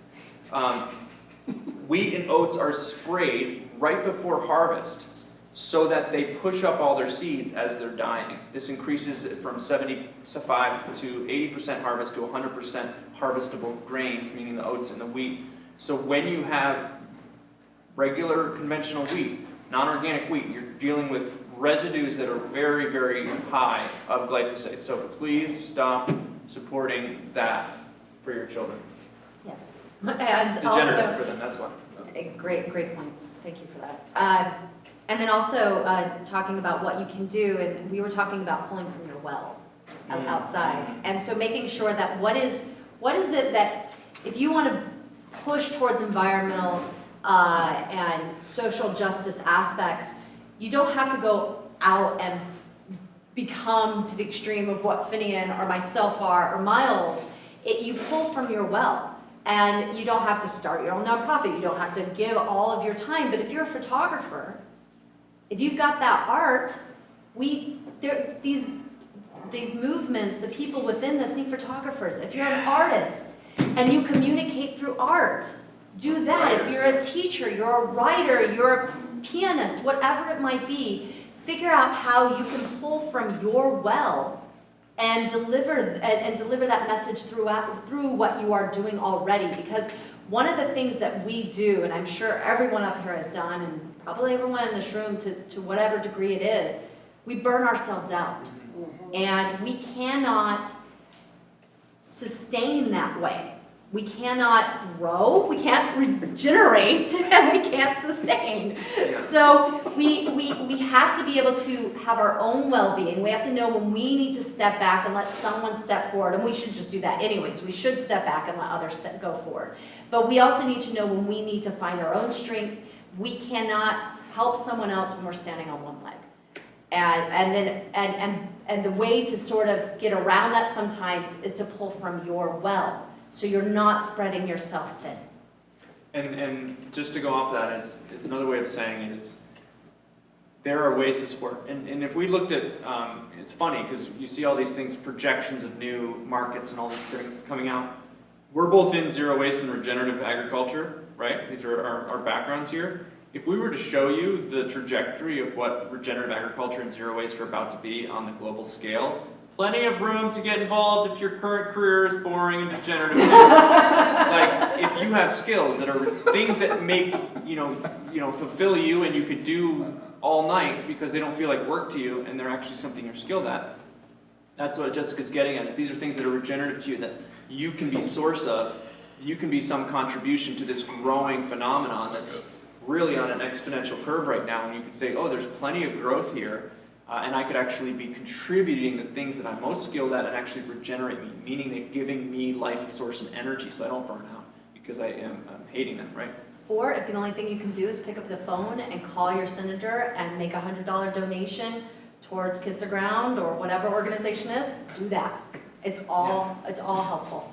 Wheat and oats are sprayed right before harvest so that they push up all their seeds as they're dying. This increases it from 75 to 80% harvest to 100% harvestable grains, meaning the oats and the wheat. So when you have regular conventional wheat, non-organic wheat, you're dealing with residues that are very, very high of glyphosate. So please stop supporting that for your children. Yes. And Degenerative also, for them, that's why. great points. Thank you for that. And then also talking about what you can do, and we were talking about pulling from your well outside. And so making sure that what is it that, if you want to push towards environmental and social justice aspects, you don't have to go out and become to the extreme of what Finian or myself are or Miles. You pull from your well. And you don't have to start your own nonprofit. You don't have to give all of your time. But if you're a photographer, if you've got that art, these movements, the people within this need photographers. If you're an artist and you communicate through art, do that. If you're a teacher, you're a writer, you're a pianist, whatever it might be, figure out how you can pull from your well and deliver that message through what you are doing already. Because one of the things that we do, and I'm sure everyone up here has done, and probably everyone in this room to whatever degree it is, we burn ourselves out. And we cannot sustain that way. We cannot grow, we can't regenerate, and we can't sustain. Yeah. So we have to be able to have our own well-being. We have to know when we need to step back and let someone step forward, and we should just do that anyways. We should step back and let others go forward. But we also need to know when we need to find our own strength. We cannot help someone else when we're standing on one leg. And the way to sort of get around that sometimes is to pull from your well. So you're not spreading yourself thin. And just to go off that is another way of saying it is there are ways to support. And if we looked at, it's funny because you see all these things, projections of new markets and all these things coming out. We're both in zero waste and regenerative agriculture, right? These are our backgrounds here. If we were to show you the trajectory of what regenerative agriculture and zero waste are about to be on the global scale, plenty of room to get involved if your current career is boring and degenerative. Like, if you have skills that are things that make, fulfill you and you could do all night because they don't feel like work to you and they're actually something you're skilled at. That's what Jessica's getting at, is these are things that are regenerative to you, that you can be source of, you can be some contribution to this growing phenomenon that's really on an exponential curve right now, and you can say, oh, there's plenty of growth here, and I could actually be contributing the things that I'm most skilled at and actually regenerate me, meaning that giving me life source and energy so I don't burn out because I'm hating them, right? Or if the only thing you can do is pick up the phone and call your senator and make a $100 donation towards Kiss the Ground or whatever organization is, do that. It's all helpful.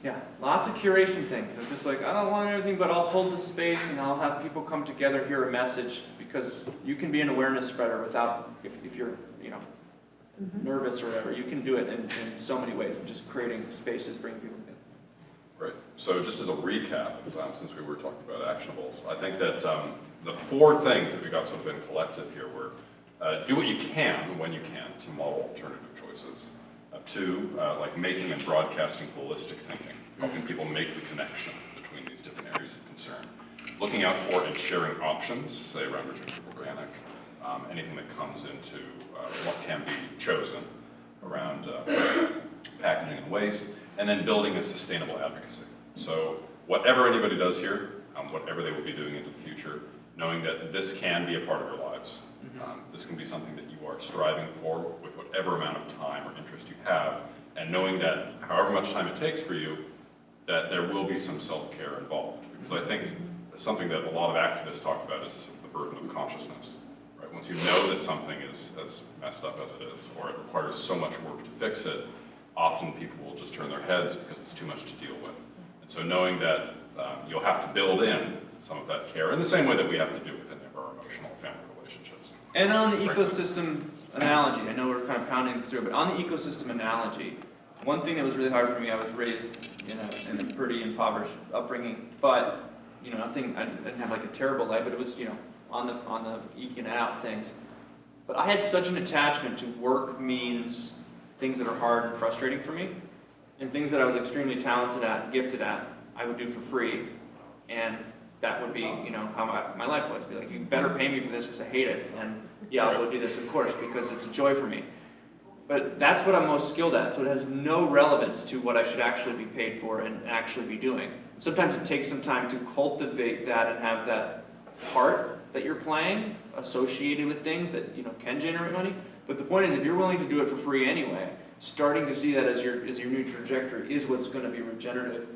Yeah, lots of curation things. It's just like, I don't want anything, but I'll hold the space and I'll have people come together, hear a message, because you can be an awareness spreader without, if you're, nervous or whatever, you can do it in so many ways, just creating spaces, bringing people together. Right. So just as a recap, since we were talking about actionables, I think that the 4 things that we got sort of in collective here were do what you can when you can to model alternative choices. 2, like making and broadcasting holistic thinking, helping people make the connection between these different areas of concern. Looking out for and sharing options, say around regenerative organic, anything that comes into what can be chosen around packaging and waste, and then building a sustainable advocacy. So whatever anybody does here, whatever they will be doing into the future, knowing that this can be a part of your lives. This can be something that you are striving for with whatever amount of time or interest you have, and knowing that however much time it takes for you, that there will be some self-care involved. Because I think something that a lot of activists talk about is the burden of consciousness. Right? Once you know that something is as messed up as it is, or it requires so much work to fix it, often people will just turn their heads because it's too much to deal with. And so knowing that you'll have to build in some of that care in the same way that we have to do within our emotional family relationships. And on the ecosystem analogy, I know we're kind of pounding this through, but on the ecosystem analogy, one thing that was really hard for me, I was raised in a pretty impoverished upbringing, but I didn't have like a terrible life, but it was on the eking out things. But I had such an attachment to work means things that are hard and frustrating for me, and things that I was extremely talented at, gifted at, I would do for free, and that would be, how my life was. Be like, you better pay me for this because I hate it, and yeah, I'll go do this, of course, because it's a joy for me. But that's what I'm most skilled at, so it has no relevance to what I should actually be paid for and actually be doing. Sometimes it takes some time to cultivate that and have that part that you're playing associated with things that can generate money. But the point is, if you're willing to do it for free anyway, starting to see that as your new trajectory is what's going to be regenerative,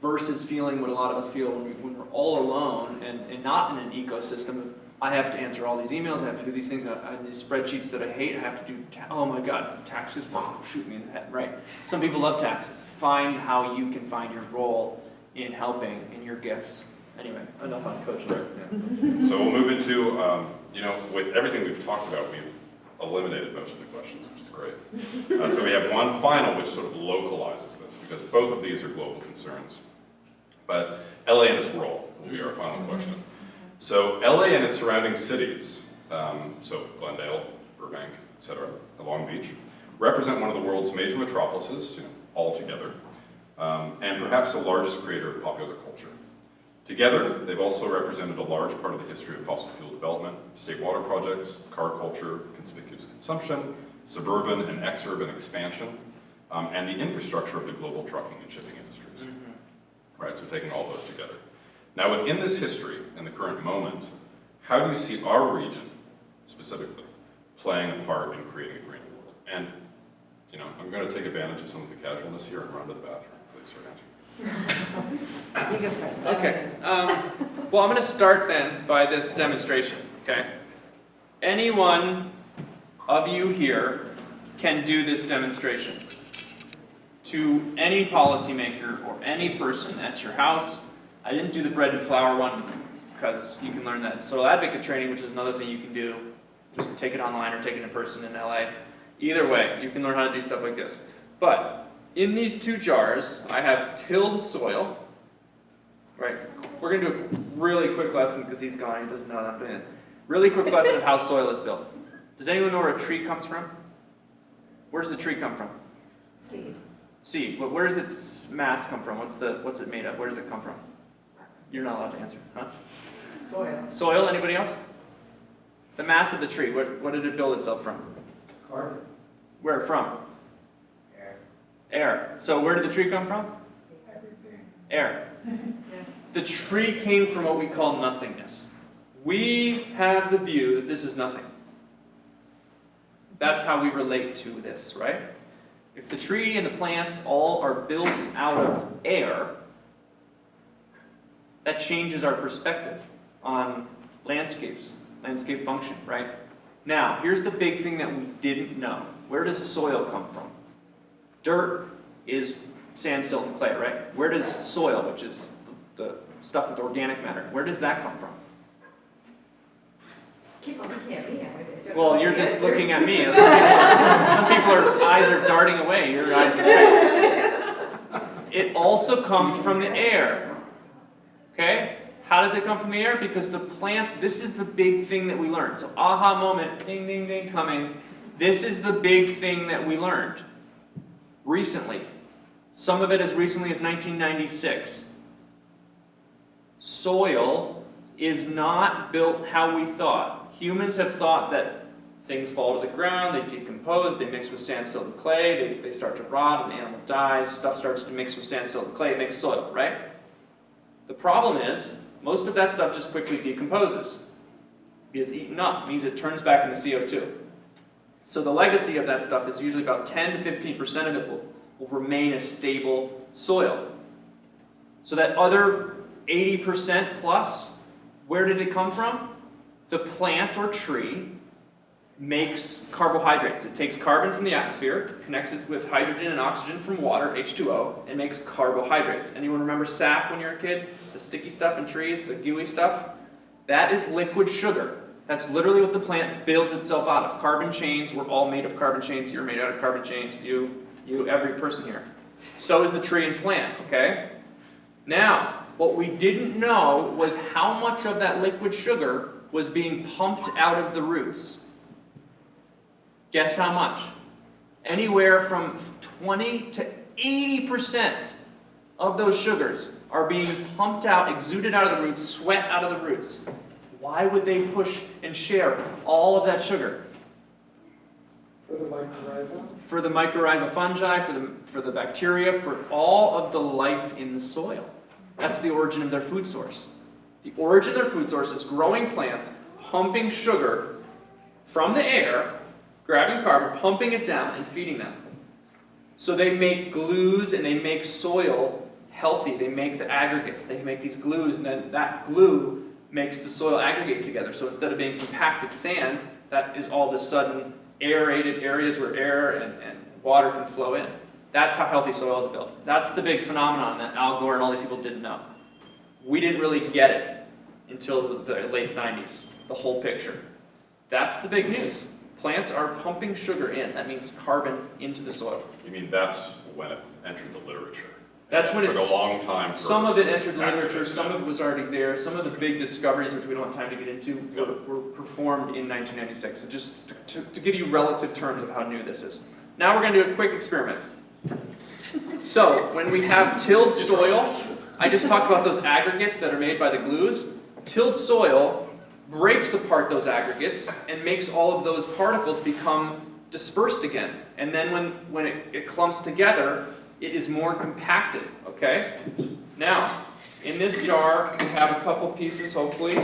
versus feeling what a lot of us feel when we're all alone and not in an ecosystem. I have to answer all these emails, I have to do these things, I have these spreadsheets that I hate, I have to do, oh my God, taxes, shoot me in the head, right? Some people love taxes. Find how you can find your role in helping, in your gifts. Anyway, enough on coaching. Right. Yeah. So we'll move into, with everything we've talked about, we've eliminated most of the questions, which is great. So we have one final which sort of localizes this, because both of these are global concerns. But LA and its role will be our final question. So LA and its surrounding cities, so Glendale, Burbank, etc., Long Beach, represent one of the world's major metropolises, all together, and perhaps the largest creator of popular culture. Together, they've also represented a large part of the history of fossil fuel development, state water projects, car culture, conspicuous consumption, suburban and exurban expansion, and the infrastructure of the global trucking and shipping industries. Right, so taking all those together. Now, within this history and the current moment, how do you see our region, specifically, playing a part in creating a green world? And, I'm going to take advantage of some of the casualness here and run to the bathroom, please, for answering. You go first. Okay. Well, I'm going to start then by this demonstration, okay? Any one of you here can do this demonstration to any policymaker or any person at your house. I didn't do the bread and flour one because you can learn that in soil advocate training, which is another thing you can do. Just take it online or take it in person in LA. Either way, you can learn how to do stuff like this. But in these 2 jars, I have tilled soil. Right? We're going to do a really quick lesson because he's gone. He doesn't know that I'm doing this. Really quick lesson of how soil is built. Does anyone know where a tree comes from? Where does the tree come from? Seed. But where does its mass come from? What's it made of? Where does it come from? You're not allowed to answer, huh? Soil. Soil, anybody else? The mass of the tree, what did it build itself from? Carbon. Where from? Air. Air. So where did the tree come from? Everything. Air. The tree came from what we call nothingness. We have the view that this is nothing. That's how we relate to this, right? If the tree and the plants all are built out of air, that changes our perspective on landscape function, right? Now, here's the big thing that we didn't know. Where does soil come from? Dirt is sand, silt, and clay, right? Where does soil, which is the stuff with organic matter, where does that come from? Keep on looking at me. I don't Well, know you're the just answers. looking at me. Some people's eyes are darting away. Your eyes are fixed. It also comes from the air. Okay? How does it come from the air? Because the plants, this is the big thing that we learned. So aha moment, ding, ding, ding, coming. This is the big thing that we learned recently. Some of it as recently as 1996. Soil is not built how we thought. Humans have thought that things fall to the ground, they decompose, they mix with sand, silt, and clay, they start to rot, an animal dies, stuff starts to mix with sand, silt, and clay, it makes soil, right? The problem is, most of that stuff just quickly decomposes. It is eaten up, means it turns back into CO2. So the legacy of that stuff is usually about 10 to 15% of it will remain as stable soil. So that other 80% plus, where did it come from? The plant or tree makes carbohydrates. It takes carbon from the atmosphere, connects it with hydrogen and oxygen from water, H2O, and makes carbohydrates. Anyone remember sap when you were a kid? The sticky stuff in trees, the gooey stuff? That is liquid sugar. That's literally what the plant builds itself out of. Carbon chains, we're all made of carbon chains. You're made out of carbon chains. You, every person here. So is the tree and plant, okay? Now, what we didn't know was how much of that liquid sugar was being pumped out of the roots. Guess how much? Anywhere from 20 to 80% of those sugars are being pumped out, exuded out of the roots, sweat out of the roots. Why would they push and share all of that sugar? For the mycorrhiza? For the mycorrhizal fungi, for the bacteria, for all of the life in the soil. That's the origin of their food source. The origin of their food source is growing plants, pumping sugar from the air, grabbing carbon, pumping it down, and feeding them. So they make glues and they make soil healthy. They make the aggregates. They make these glues, and then that glue makes the soil aggregate together. So instead of being compacted sand, that is all of a sudden aerated areas where air and water can flow in. That's how healthy soil is built. That's the big phenomenon that Al Gore and all these people didn't know. We didn't really get it until the late 90s, the whole picture. That's the big news. Plants are pumping sugar in. That means carbon into the soil. You mean that's when it entered the literature? That's when It took a long time for some of it entered the literature, activists some of it was already there, some of the big discoveries, which we don't have time to get into, were performed in 1996. So just to give you relative terms of how new this is. Now we're going to do a quick experiment. So when we have tilled soil, I just talked about those aggregates that are made by the glues. Tilled soil breaks apart those aggregates and makes all of those particles become dispersed again. And then when it clumps together, it is more compacted, okay? Now, in this jar, we have a couple pieces, hopefully,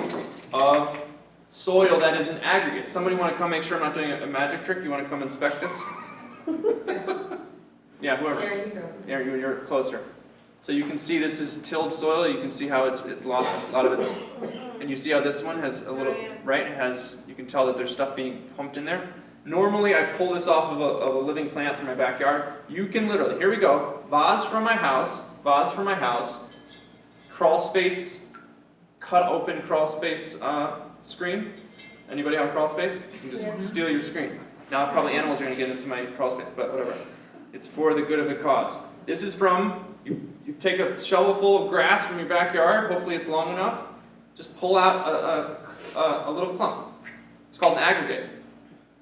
of soil that is an aggregate. Somebody want to come make sure I'm not doing a magic trick? You want to come inspect this? Yeah, whoever. There you go. There, you're closer. So you can see this is tilled soil. You can see how it's lost a lot of its, and you see how this one has a little, right? It has, you can tell that there's stuff being pumped in there. Normally I pull this off of a living plant from my backyard. You can literally, here we go, vase from my house, crawl space, cut open crawl space screen. Anybody have a crawl space? You can just steal your screen. Now probably animals are going to get into my crawl space, but whatever. It's for the good of the cause. This is from, you take a shovel full of grass from your backyard, hopefully it's long enough, just pull out a little clump. It's called an aggregate.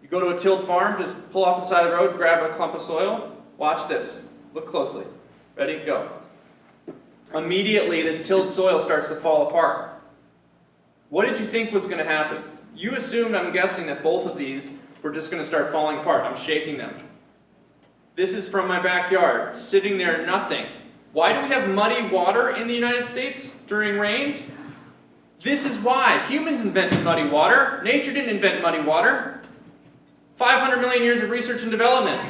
You go to a tilled farm, just pull off the side of the road, grab a clump of soil, watch this, look closely. Ready, go. Immediately this tilled soil starts to fall apart. What did you think was going to happen? You assumed, I'm guessing, that both of these were just going to start falling apart. I'm shaking them. This is from my backyard, sitting there, nothing. Why do we have muddy water in the United States during rains? This is why. Humans invented muddy water. Nature didn't invent muddy water. 500 million years of research and development.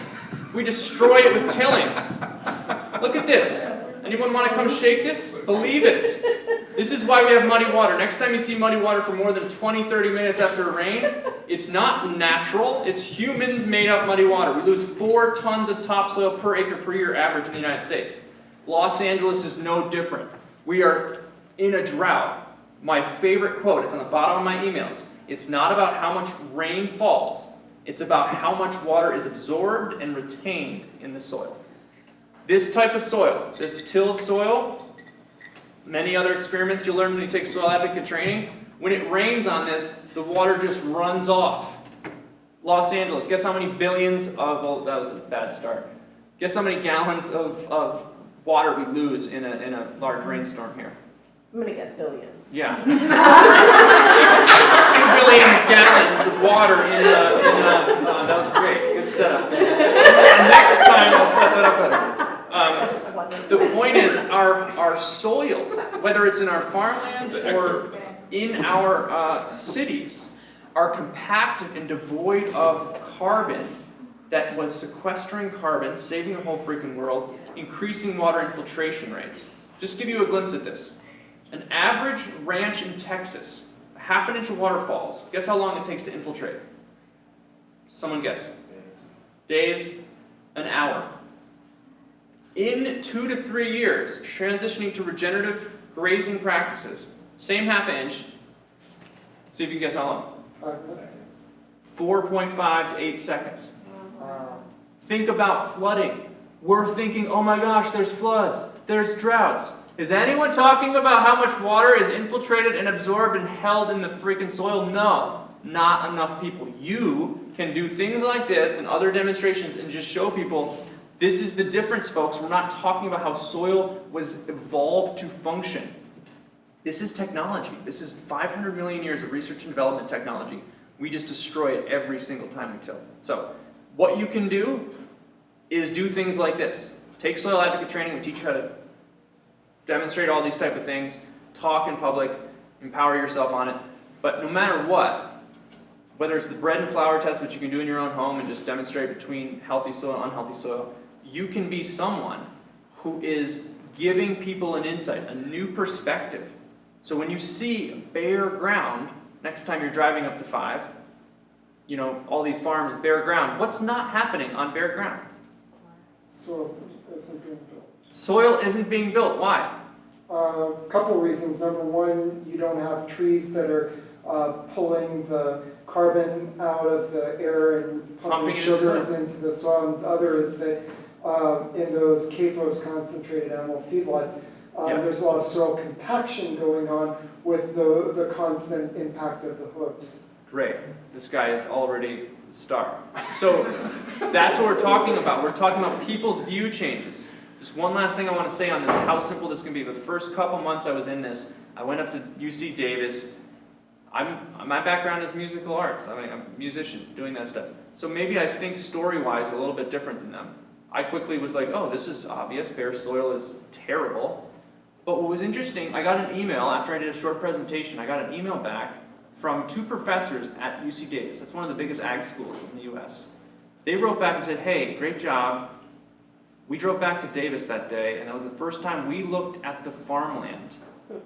We destroy it with tilling. Look at this. Anyone want to come shake this? Believe it. This is why we have muddy water. Next time you see muddy water for more than 20, 30 minutes after a rain, it's not natural. It's humans made up muddy water. We lose 4 tons of topsoil per acre per year average in the United States. Los Angeles is no different. We are in a drought. My favorite quote, it's on the bottom of my emails. It's not about how much rain falls. It's about how much water is absorbed and retained in the soil. This type of soil, this tilled soil, many other experiments you'll learn when you take soil advocate training, when it rains on this, the water just runs off. Los Angeles, guess how many billions of, well, that was a bad start. Guess how many gallons of water we lose in a large rainstorm here? I'm gonna guess billions. Yeah. 2 billion gallons of water in that was great. Good setup. Next time I'll set that up better. The point is, our soils, whether it's in our farmland or in our cities, are compacted and devoid of carbon that was sequestering carbon, saving the whole freaking world, increasing water infiltration rates. Just give you a glimpse at this. An average ranch in Texas, a ½ inch of water falls. Guess how long it takes to infiltrate? Someone guess. Days, an hour. In 2 to 3 years, transitioning to regenerative grazing practices, same ½ inch. See if you can guess how long. 5 minutes. 4.5 to 8 seconds. Think about flooding. We're thinking, oh my gosh, there's floods, there's droughts. Is anyone talking about how much water is infiltrated and absorbed and held in the freaking soil? No, not enough people. You can do things like this and other demonstrations and just show people this is the difference, folks. We're not talking about how soil was evolved to function. This is technology. This is 500 million years of research and development technology. We just destroy it every single time we till. So what you can do is do things like this. Take soil advocate training. We teach you how to demonstrate all these type of things, talk in public, empower yourself on it. But no matter what, whether it's the bread and flour test, which you can do in your own home and just demonstrate between healthy soil and unhealthy soil, you can be someone who is giving people an insight, a new perspective. So when you see bare ground, next time you're driving up to 5, you know, all these farms, bare ground, what's not happening on bare ground? Soil isn't being built. Soil isn't being built. Why? Couple reasons. Number one, you don't have trees that are pulling the carbon out of the air and pumping Pumping it into the sugars into the soil. And the other is that in those CAFOs, concentrated animal feedlots, Yeah. there's a lot of soil compaction going on with the constant impact of the hooves. Great. This guy is already a star. So that's what we're talking about. We're talking about people's view changes. Just one last thing I want to say on this, how simple this can be. The first couple months I was in this, I went up to UC Davis. My background is musical arts. I mean, I'm a musician doing that stuff. So maybe I think story-wise a little bit different than them. I quickly was like, oh, this is obvious. Bare soil is terrible. But what was interesting, I got an email after I did a short presentation. I got an email back from 2 professors at UC Davis. That's one of the biggest ag schools in the US. They wrote back and said, hey, great job. We drove back to Davis that day, and that was the first time we looked at the farmland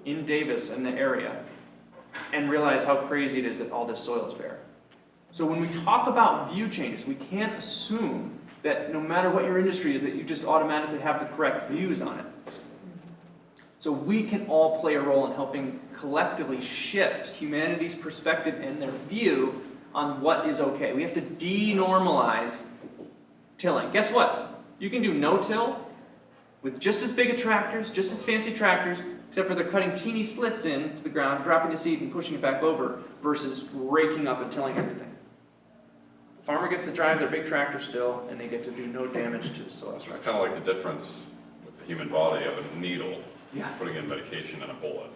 in Davis and the area and realized how crazy it is that all this soil is bare. So when we talk about view changes, we can't assume that no matter what your industry is, that you just automatically have the correct views on it. So we can all play a role in helping collectively shift humanity's perspective and their view on what is okay. We have to denormalize tilling. Guess what? You can do no-till with just as big a tractors, just as fancy tractors, except for they're cutting teeny slits into the ground, dropping the seed and pushing it back over, versus raking up and tilling everything. The farmer gets to drive their big tractor still, and they get to do no damage to the soil So it's structure. kind of like the difference with the human body of a needle, Yeah. putting in medication and a bullet.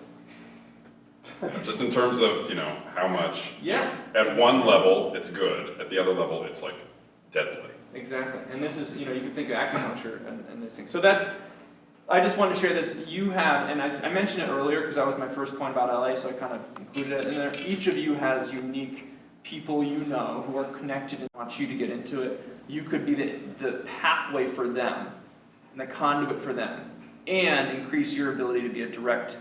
Just in terms of, how much, Yeah. at one level, it's good, at the other level, it's like deadly. Exactly, and this is, you can think of acupuncture and this thing. So I just wanted to share this. You have, and I mentioned it earlier because that was my first point about LA, so I kind of included it in there. Each of you has unique people who are connected and want you to get into it. You could be the pathway for them and the conduit for them and increase your ability to be a direct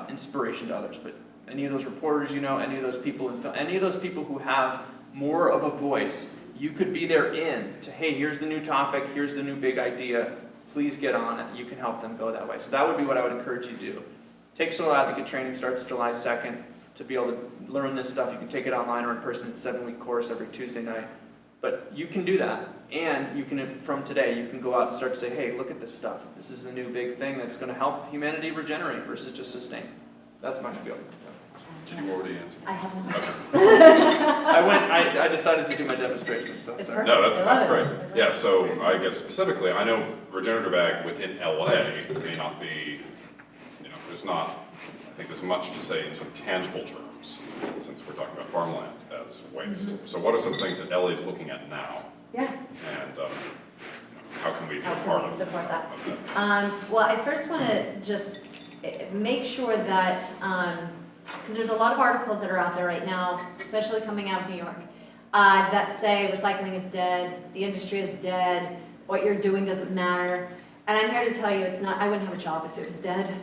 inspiration to others. But any of those reporters any of those people in film, any of those people who have more of a voice, you could be their hey, here's the new topic, here's the new big idea, please get on it. You can help them go that way. So that would be what I would encourage you to do. Take Solar Advocate training, starts July 2nd. To be able to learn this stuff, you can take it online or in person. It's a 7-week course every Tuesday night. But you can do that, and you can, from today, you can go out and start to say, hey, look at this stuff. This is the new big thing that's going to help humanity regenerate versus just sustain. That's my spiel. Did you already answer? I have one. Okay. I decided to do my demonstration, so It's sorry. perfect. No, that's I love great. it. Yeah, so I guess specifically, I know regenerative ag within LA may not be, there's not, I think, as much to say in sort of tangible terms, since we're talking about farmland as waste. So what are some things that LA is looking at now? Yeah. And how can we be How a can part we of support that? of that? Well, I first want to just make sure that, because there's a lot of articles that are out there right now, especially coming out of New York, that say recycling is dead, the industry is dead, what you're doing doesn't matter. And I'm here to tell you it's not, I wouldn't have a job if it was dead.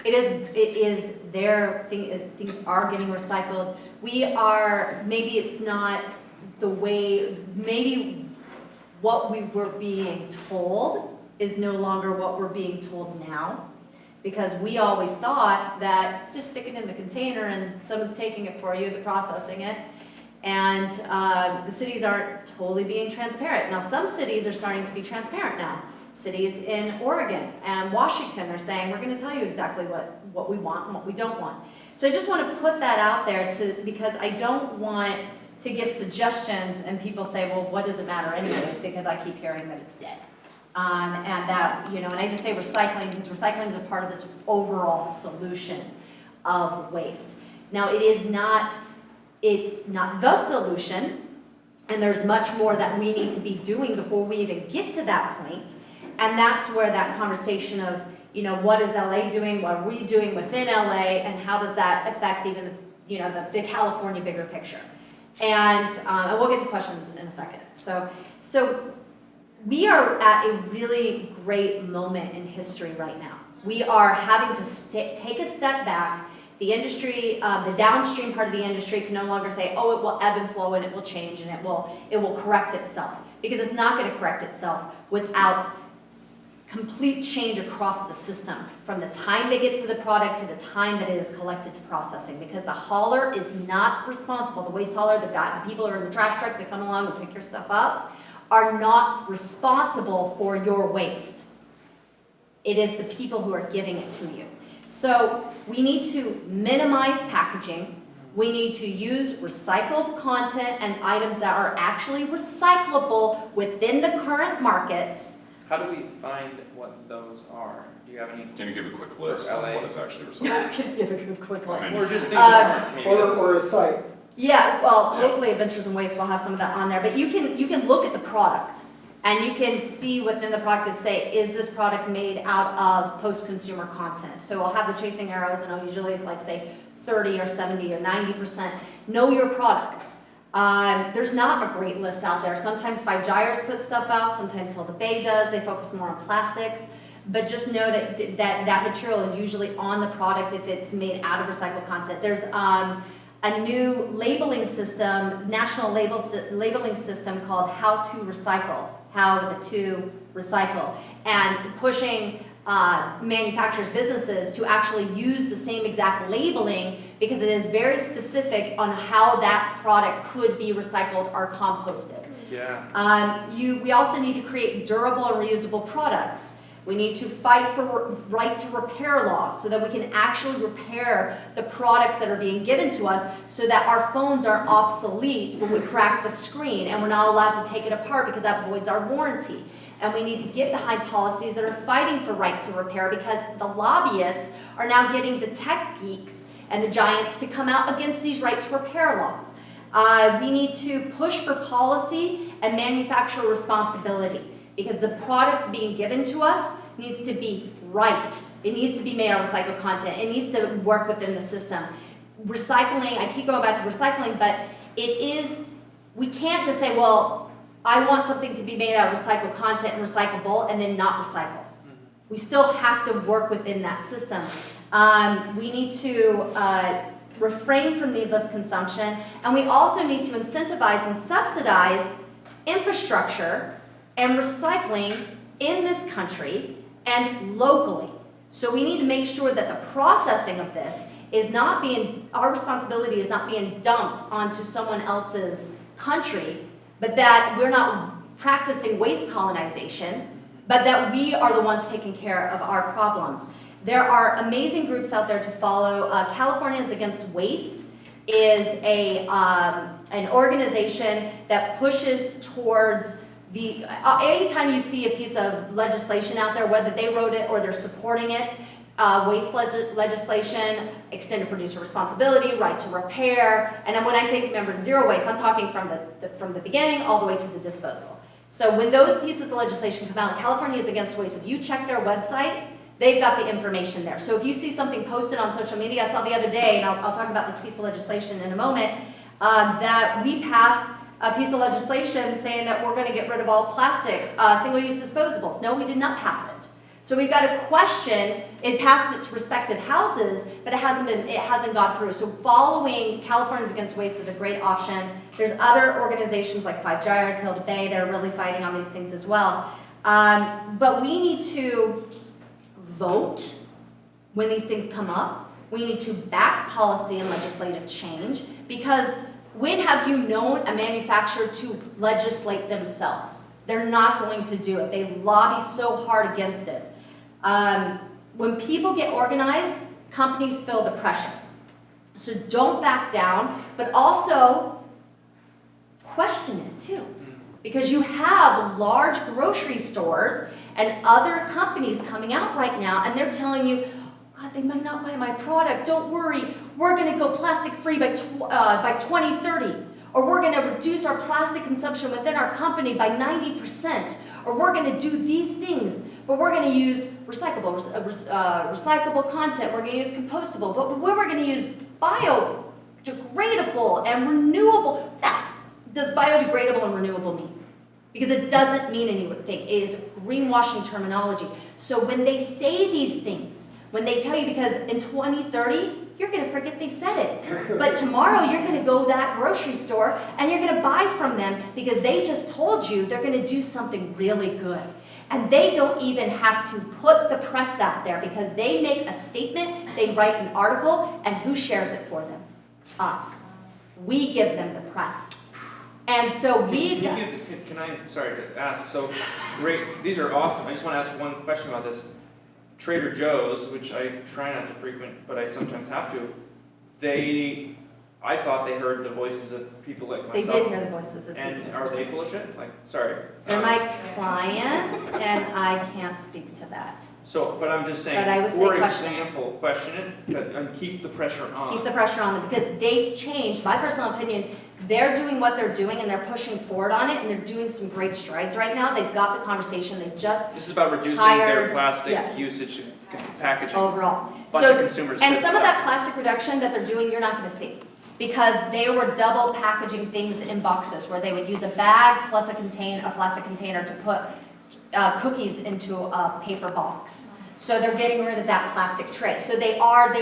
It is there, things are getting recycled. Maybe it's not the way, maybe what we were being told is no longer what we're being told now. Because we always thought that just stick it in the container and someone's taking it for you, they're processing it. And the cities aren't totally being transparent. Now, some cities are starting to be transparent now. Cities in Oregon and Washington are saying, we're going to tell you exactly what we want and what we don't want. So I just want to put that out there because I don't want to give suggestions and people say, well, what does it matter anyways, because I keep hearing that it's dead. And that, and I just say recycling because recycling is a part of this overall solution of waste. Now, it's not the solution, and there's much more that we need to be doing before we even get to that point. And that's where that conversation of, what is LA doing, what are we doing within LA, and how does that affect even, the California bigger picture. And we'll get to questions in a second. So we are at a really great moment in history right now. We are having to take a step back. The industry, the downstream part of the industry can no longer say, oh, it will ebb and flow and it will change and it will correct itself. Because it's not going to correct itself without complete change across the system, from the time they get to the product to the time that it is collected to processing, because the hauler is not responsible. The waste hauler, the people who are in the trash trucks that come along and pick your stuff up, are not responsible for your waste. It is the people who are giving it to you. So we need to minimize packaging. We need to use recycled content and items that are actually recyclable within the current markets. How do we find what those are? Do you have any? Can you give a quick list For on LA? what is actually recycled? Can I give a quick list? Or just things that aren't? Maybe that's- Or a site. Yeah, well, Yeah. hopefully Adventures in Waste will have some of that on there, but you can look at the product and you can see within the product that say, is this product made out of post-consumer content? So I'll have the chasing arrows and I'll usually say 30 or 70 or 90%. Know your product. There's not a great list out there. Sometimes Five Gyres puts stuff out, sometimes Hill the Bay does. They focus more on plastics. But just know that material is usually on the product if it's made out of recycled content. There's a new labeling system, national labeling system called How to Recycle, and pushing manufacturers, businesses to actually use the same exact labeling because it is very specific on how that product could be recycled or composted. Yeah. We also need to create durable and reusable products. We need to fight for right to repair laws so that we can actually repair the products that are being given to us so that our phones are obsolete when we crack the screen and we're not allowed to take it apart because that voids our warranty. And we need to get behind policies that are fighting for right to repair because the lobbyists are now getting the tech geeks and the giants to come out against these right to repair laws. We need to push for policy and manufacturer responsibility, because the product being given to us needs to be right. It needs to be made out of recycled content. It needs to work within the system. Recycling, I keep going back to recycling, but we can't just say, well, I want something to be made out of recycled content and recyclable and then not recycle. We still have to work within that system. We need to refrain from needless consumption, and we also need to incentivize and subsidize infrastructure and recycling in this country and locally. So we need to make sure that the processing of this is not being, our responsibility is not being dumped onto someone else's country, but that we're not practicing waste colonization, but that we are the ones taking care of our problems. There are amazing groups out there to follow. Californians Against Waste is an organization that pushes towards anytime you see a piece of legislation out there, whether they wrote it or they're supporting it, waste legislation, extended producer responsibility, right to repair, and then when I say, remember, zero waste, I'm talking from the beginning all the way to the disposal. So when those pieces of legislation come out, Californians Against Waste, if you check their website, they've got the information there. So if you see something posted on social media, I saw the other day, and I'll talk about this piece of legislation in a moment, that we passed a piece of legislation saying that we're going to get rid of all plastic, single-use disposables. No, we did not pass it. So we've got to question, it passed its respective houses, but it hasn't gone through. So following Californians Against Waste is a great option. There's other organizations like Five Gyres, Hill to Bay, that are really fighting on these things as well. But we need to vote when these things come up. We need to back policy and legislative change, because when have you known a manufacturer to legislate themselves? They're not going to do it. They lobby so hard against it. When people get organized, companies feel the pressure. So don't back down, but also question it too. Because you have large grocery stores and other companies coming out right now, and they're telling you, God, they might not buy my product. Don't worry, we're going to go plastic free by 2030. Or we're going to reduce our plastic consumption within our company by 90%. Or we're going to do these things, but we're going to use recyclable content. We're going to use compostable, but we're going to use biodegradable and renewable. Does biodegradable and renewable mean? Because it doesn't mean anything. It is greenwashing terminology. So when they say these things, when they tell you, because in 2030, you're going to forget they said it. But tomorrow, you're going to go to that grocery store and you're going to buy from them because they just told you they're going to do something really good. And they don't even have to put the press out there, because they make a statement, they write an article, and who shares it for them? Us. We give them the press. And so Can I, sorry to ask, so great, these are awesome. I just want to ask one question about this. Trader Joe's, which I try not to frequent, but I sometimes have to, I thought they heard the voices of people like myself. They did hear the voices of people. And are they full of shit? Like, sorry. They're my client, and I can't speak to that. So, but I'm just saying, But I would say for question it. example, question it and keep the pressure on. Keep the pressure on them, because they changed, my personal opinion, they're doing what they're doing and they're pushing forward on it, and they're doing some great strides right now. They've got the conversation, they just This is about reducing hired- their plastic yes. usage and packaging. overall. Bunch of consumers And said some of so. that plastic reduction that they're doing, you're not gonna see. Because they were double packaging things in boxes, where they would use a bag plus a plastic container to put cookies into a paper box. So they're getting rid of that plastic tray. So they are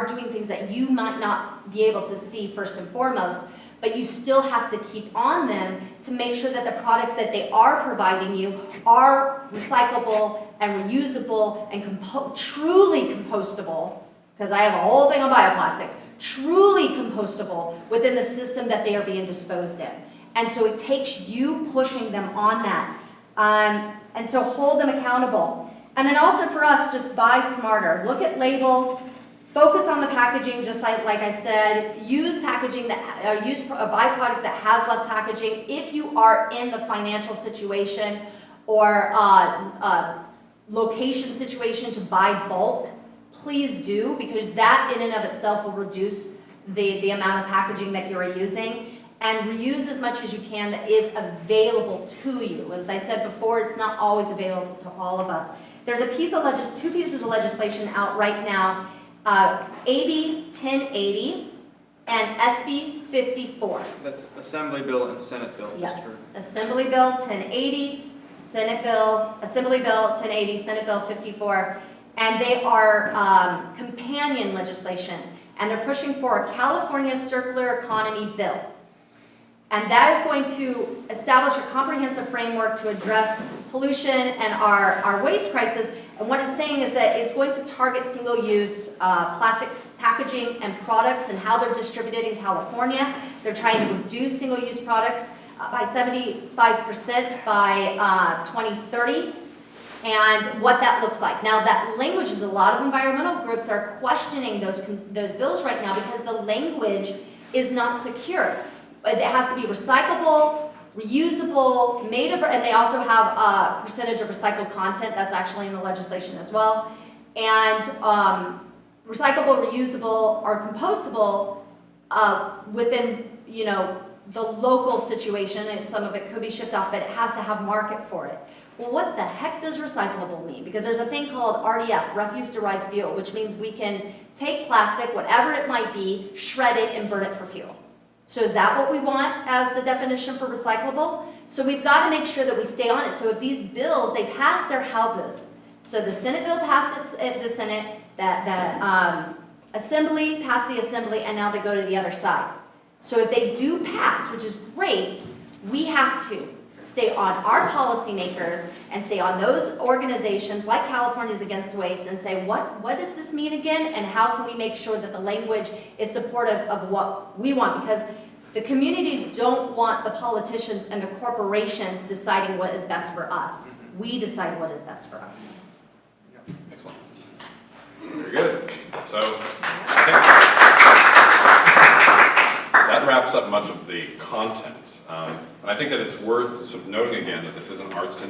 doing things that you might not be able to see first and foremost, but you still have to keep on them to make sure that the products that they are providing you are recyclable and reusable and truly compostable, because I have a whole thing on bioplastics, truly compostable within the system that they are being disposed in. And so it takes you pushing them on that. And so hold them accountable. And then also for us, just buy smarter. Look at labels, focus on the packaging, just like I said, use packaging use a byproduct that has less packaging. If you are in the financial situation or location situation to buy bulk, please do, because that in and of itself will reduce the amount of packaging that you are using. And reuse as much as you can that is available to you. As I said before, it's not always available to all of us. There's two pieces of legislation out right now, AB 1080 and SB 54. That's Assembly Bill and Senate Bill. Yes, Assembly Bill 1080, Assembly Bill 1080, Senate Bill 54, and they are companion legislation, and they're pushing for a California Circular Economy Bill. And that is going to establish a comprehensive framework to address pollution and our waste crisis. And what it's saying is that it's going to target single-use plastic packaging and products and how they're distributed in California. They're trying to reduce single-use products by 75% by 2030, and what that looks like. Now, that language is a lot of environmental groups are questioning those bills right now because the language is not secure. It has to be recyclable, reusable, and they also have a percentage of recycled content that's actually in the legislation as well. And recyclable, reusable, or compostable within, the local situation, and some of it could be shipped off, but it has to have market for it. Well, what the heck does recyclable mean? Because there's a thing called RDF, refuse derived fuel, which means we can take plastic, whatever it might be, shred it, and burn it for fuel. So is that what we want as the definition for recyclable? So we've got to make sure that we stay on it. So if these bills, they pass their houses. So the Senate bill passed the Senate, the Assembly passed the Assembly, and now they go to the other side. So if they do pass, which is great, we have to stay on our policymakers and stay on those organizations like Californians Against Waste and say, what does this mean again? And how can we make sure that the language is supportive of what we want? Because the communities don't want the politicians and the corporations deciding what is best for us. We decide what is best for us. Excellent. Very good. So I think that wraps up much of the content. And I think that it's worth sort of noting again that this is an arts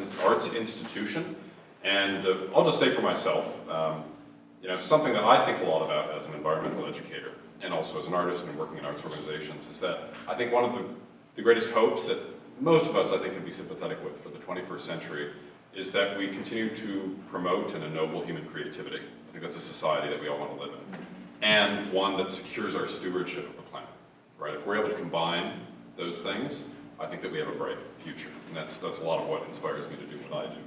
institution. And I'll just say for myself, something that I think a lot about as an environmental educator and also as an artist and working in arts organizations is that I think one of the greatest hopes that most of us, I think, can be sympathetic with for the 21st century is that we continue to promote and ennoble human creativity. I think that's a society that we all want to live in. And one that secures our stewardship of the planet, right? If we're able to combine those things, I think that we have a bright future. And that's a lot of what inspires me to do what I do.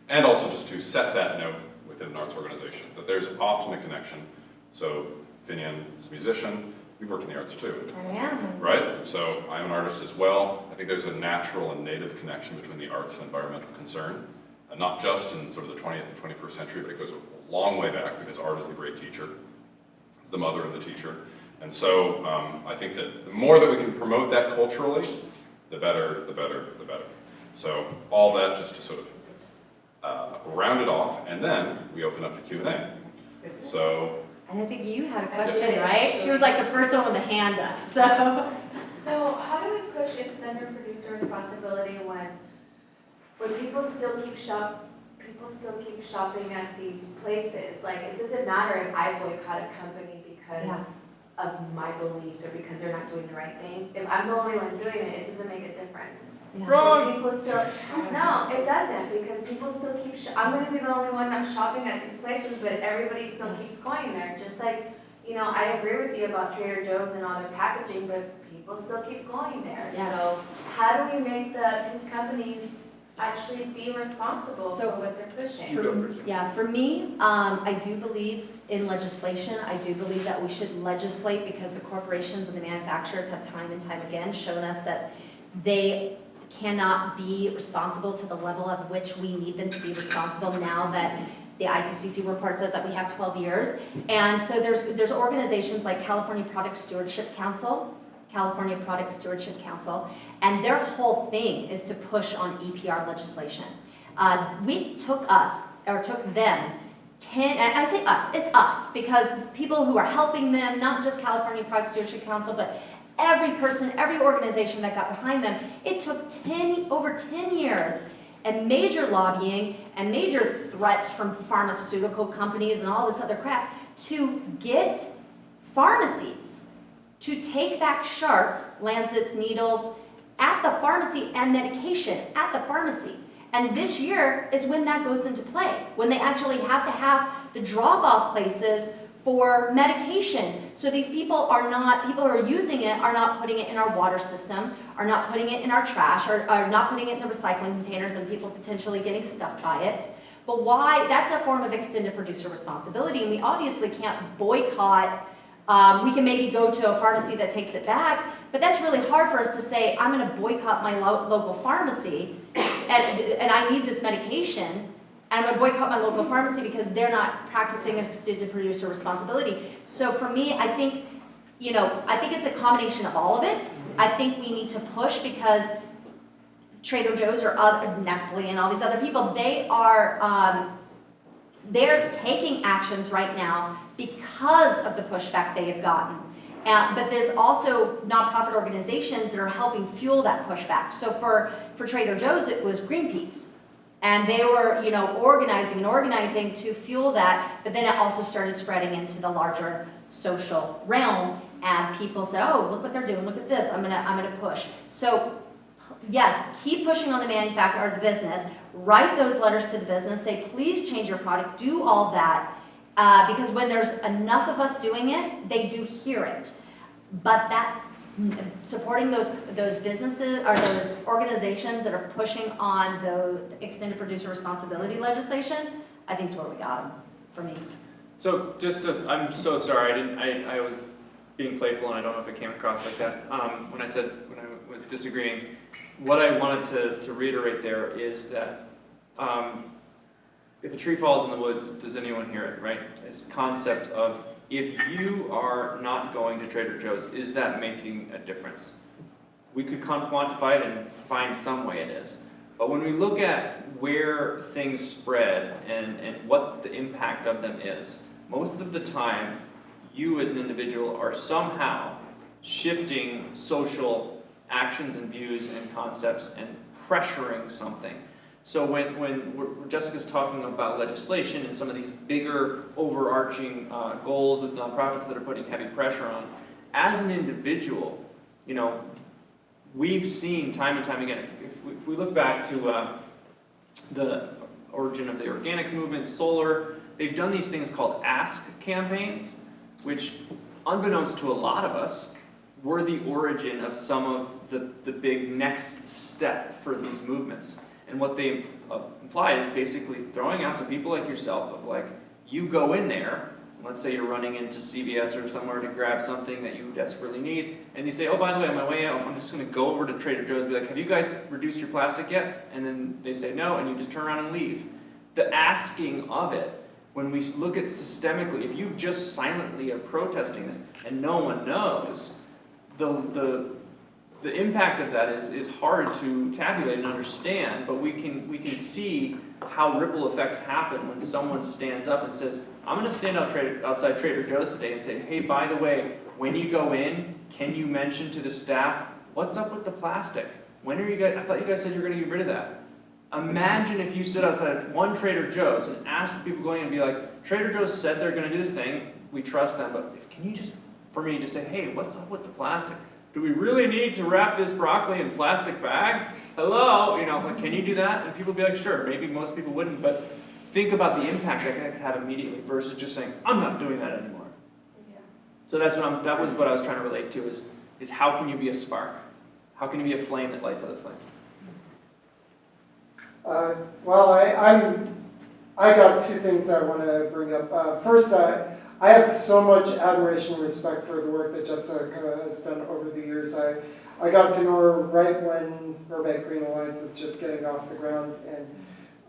And also just to set that note within an arts organization, that there's often a connection. So Finian is a musician, we've worked in the arts too. I am. Right? So I'm an artist as well. I think there's a natural and native connection between the arts and environmental concern. And not just in sort of the 20th and 21st century, but it goes a long way back because art is the great teacher, the mother of the teacher. And so I think that the more that we can promote that culturally, the better, the better, the better. So all that just to sort of round it off, and then we open up to Q&A. So. And I think you had a question, right? She was like the first one with the hand up, so. So how do we push extended producer responsibility when people still keep shopping at these places? Like, it doesn't matter if I boycott a company because of my beliefs or because they're not doing the right thing. If I'm the only one doing it, it doesn't make a difference. So people still, no, it doesn't, because people still keep, I'm gonna be the only one not shopping at these places, but everybody still keeps going there. Just like, I agree with you about Trader Joe's and all their packaging, but people still keep going there. Yes. So how do we make these companies actually be responsible for what they're pushing? For me, I do believe in legislation. I do believe that we should legislate because the corporations and the manufacturers have time and time again shown us that they cannot be responsible to the level of which we need them to be responsible now that the IPCC report says that we have 12 years. And so there's organizations like California Product Stewardship Council, and their whole thing is to push on EPR legislation. It took them 10, and I say us, it's us, because people who are helping them, not just California Product Stewardship Council, but every person, every organization that got behind them, it took over 10 years and major lobbying and major threats from pharmaceutical companies and all this other crap to get pharmacies to take back sharps, lancets, needles at the pharmacy and medication at the pharmacy. And this year is when that goes into play, when they actually have to have the drop-off places for medication. So these people who are using it are not putting it in our water system, are not putting it in our trash, are not putting it in the recycling containers and people potentially getting stuck by it. But why? That's a form of extended producer responsibility, and we obviously can't boycott. We can maybe go to a pharmacy that takes it back, but that's really hard for us to say, I'm gonna boycott my local pharmacy and I need this medication, and I'm gonna boycott my local pharmacy because they're not practicing extended producer responsibility. So for me, I think it's a combination of all of it. I think we need to push because Trader Joe's or Nestle and all these other people, they're taking actions right now because of the pushback they have gotten. But there's also nonprofit organizations that are helping fuel that pushback. So for Trader Joe's, it was Greenpeace. And they were, organizing to fuel that, but then it also started spreading into the larger social realm, and people said, oh, look what they're doing, look at this, I'm gonna push. So yes, keep pushing on the manufacturer or the business, write those letters to the business, say, please change your product, do all that, because when there's enough of us doing it, they do hear it. But that supporting those businesses or those organizations that are pushing on the extended producer responsibility legislation, I think is where we got them, for me. So I'm so sorry, I was being playful and I don't know if it came across like that. When I was disagreeing, what I wanted to reiterate there is that if a tree falls in the woods, does anyone hear it, right? It's a concept of, if you are not going to Trader Joe's, is that making a difference? We could quantify it and find some way it is. But when we look at where things spread and what the impact of them is, most of the time, you as an individual are somehow shifting social actions and views and concepts and pressuring something. So when Jessica's talking about legislation and some of these bigger overarching goals with nonprofits that are putting heavy pressure on, as an individual, we've seen time and time again, if we look back to the origin of the organics movement, solar, they've done these things called ask campaigns, which, unbeknownst to a lot of us, were the origin of some of the big next step for these movements. And what they imply is basically throwing out to people like yourself of like, you go in there, let's say you're running into CVS or somewhere to grab something that you desperately need, and you say, oh, by the way, on my way out, I'm just going to go over to Trader Joe's and be like, have you guys reduced your plastic yet? And then they say no, and you just turn around and leave. The asking of it, when we look at systemically, if you just silently are protesting this and no one knows, the impact of that is hard to tabulate and understand, but we can see how ripple effects happen when someone stands up and says, I'm going to stand outside Trader Joe's today and say, hey, by the way, when you go in, can you mention to the staff, what's up with the plastic? When are you guys, I thought you guys said you were going to get rid of that. Imagine if you stood outside one Trader Joe's and asked people going in and be like, Trader Joe's said they're going to do this thing, we trust them, but can you just say, hey, what's up with the plastic? Do we really need to wrap this broccoli in plastic bag? Hello, can you do that? And people would be like, sure, maybe most people wouldn't, but think about the impact that could have immediately versus just saying, I'm not doing that anymore. Yeah. So that was what I was trying to relate to is how can you be a spark? How can you be a flame that lights other flames? Well, I got two things I want to bring up. First, I have so much admiration and respect for the work that Jessica has done over the years. I got to know her right when Burbank Green Alliance was just getting off the ground, and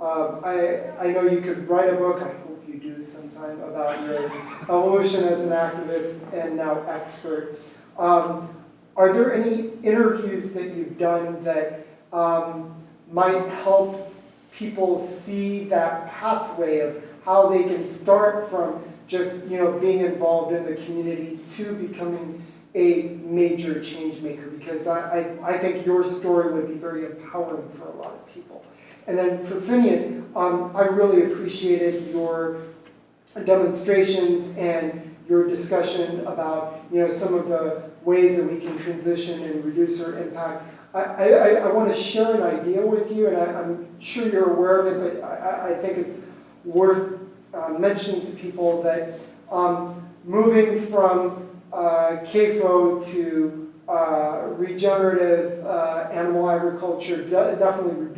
I know you could write a book, I hope you do sometime, about your evolution as an activist and now expert. Are there any interviews that you've done that might help people see that pathway of how they can start from just being involved in the community to becoming a major change maker? Because I think your story would be very empowering for a lot of people. And then for Finian, I really appreciated your demonstrations and your discussion about, some of the ways that we can transition and reduce our impact. I want to share an idea with you, and I'm sure you're aware of it, but I think it's worth mentioning to people that moving from CAFO to regenerative animal agriculture definitely reduces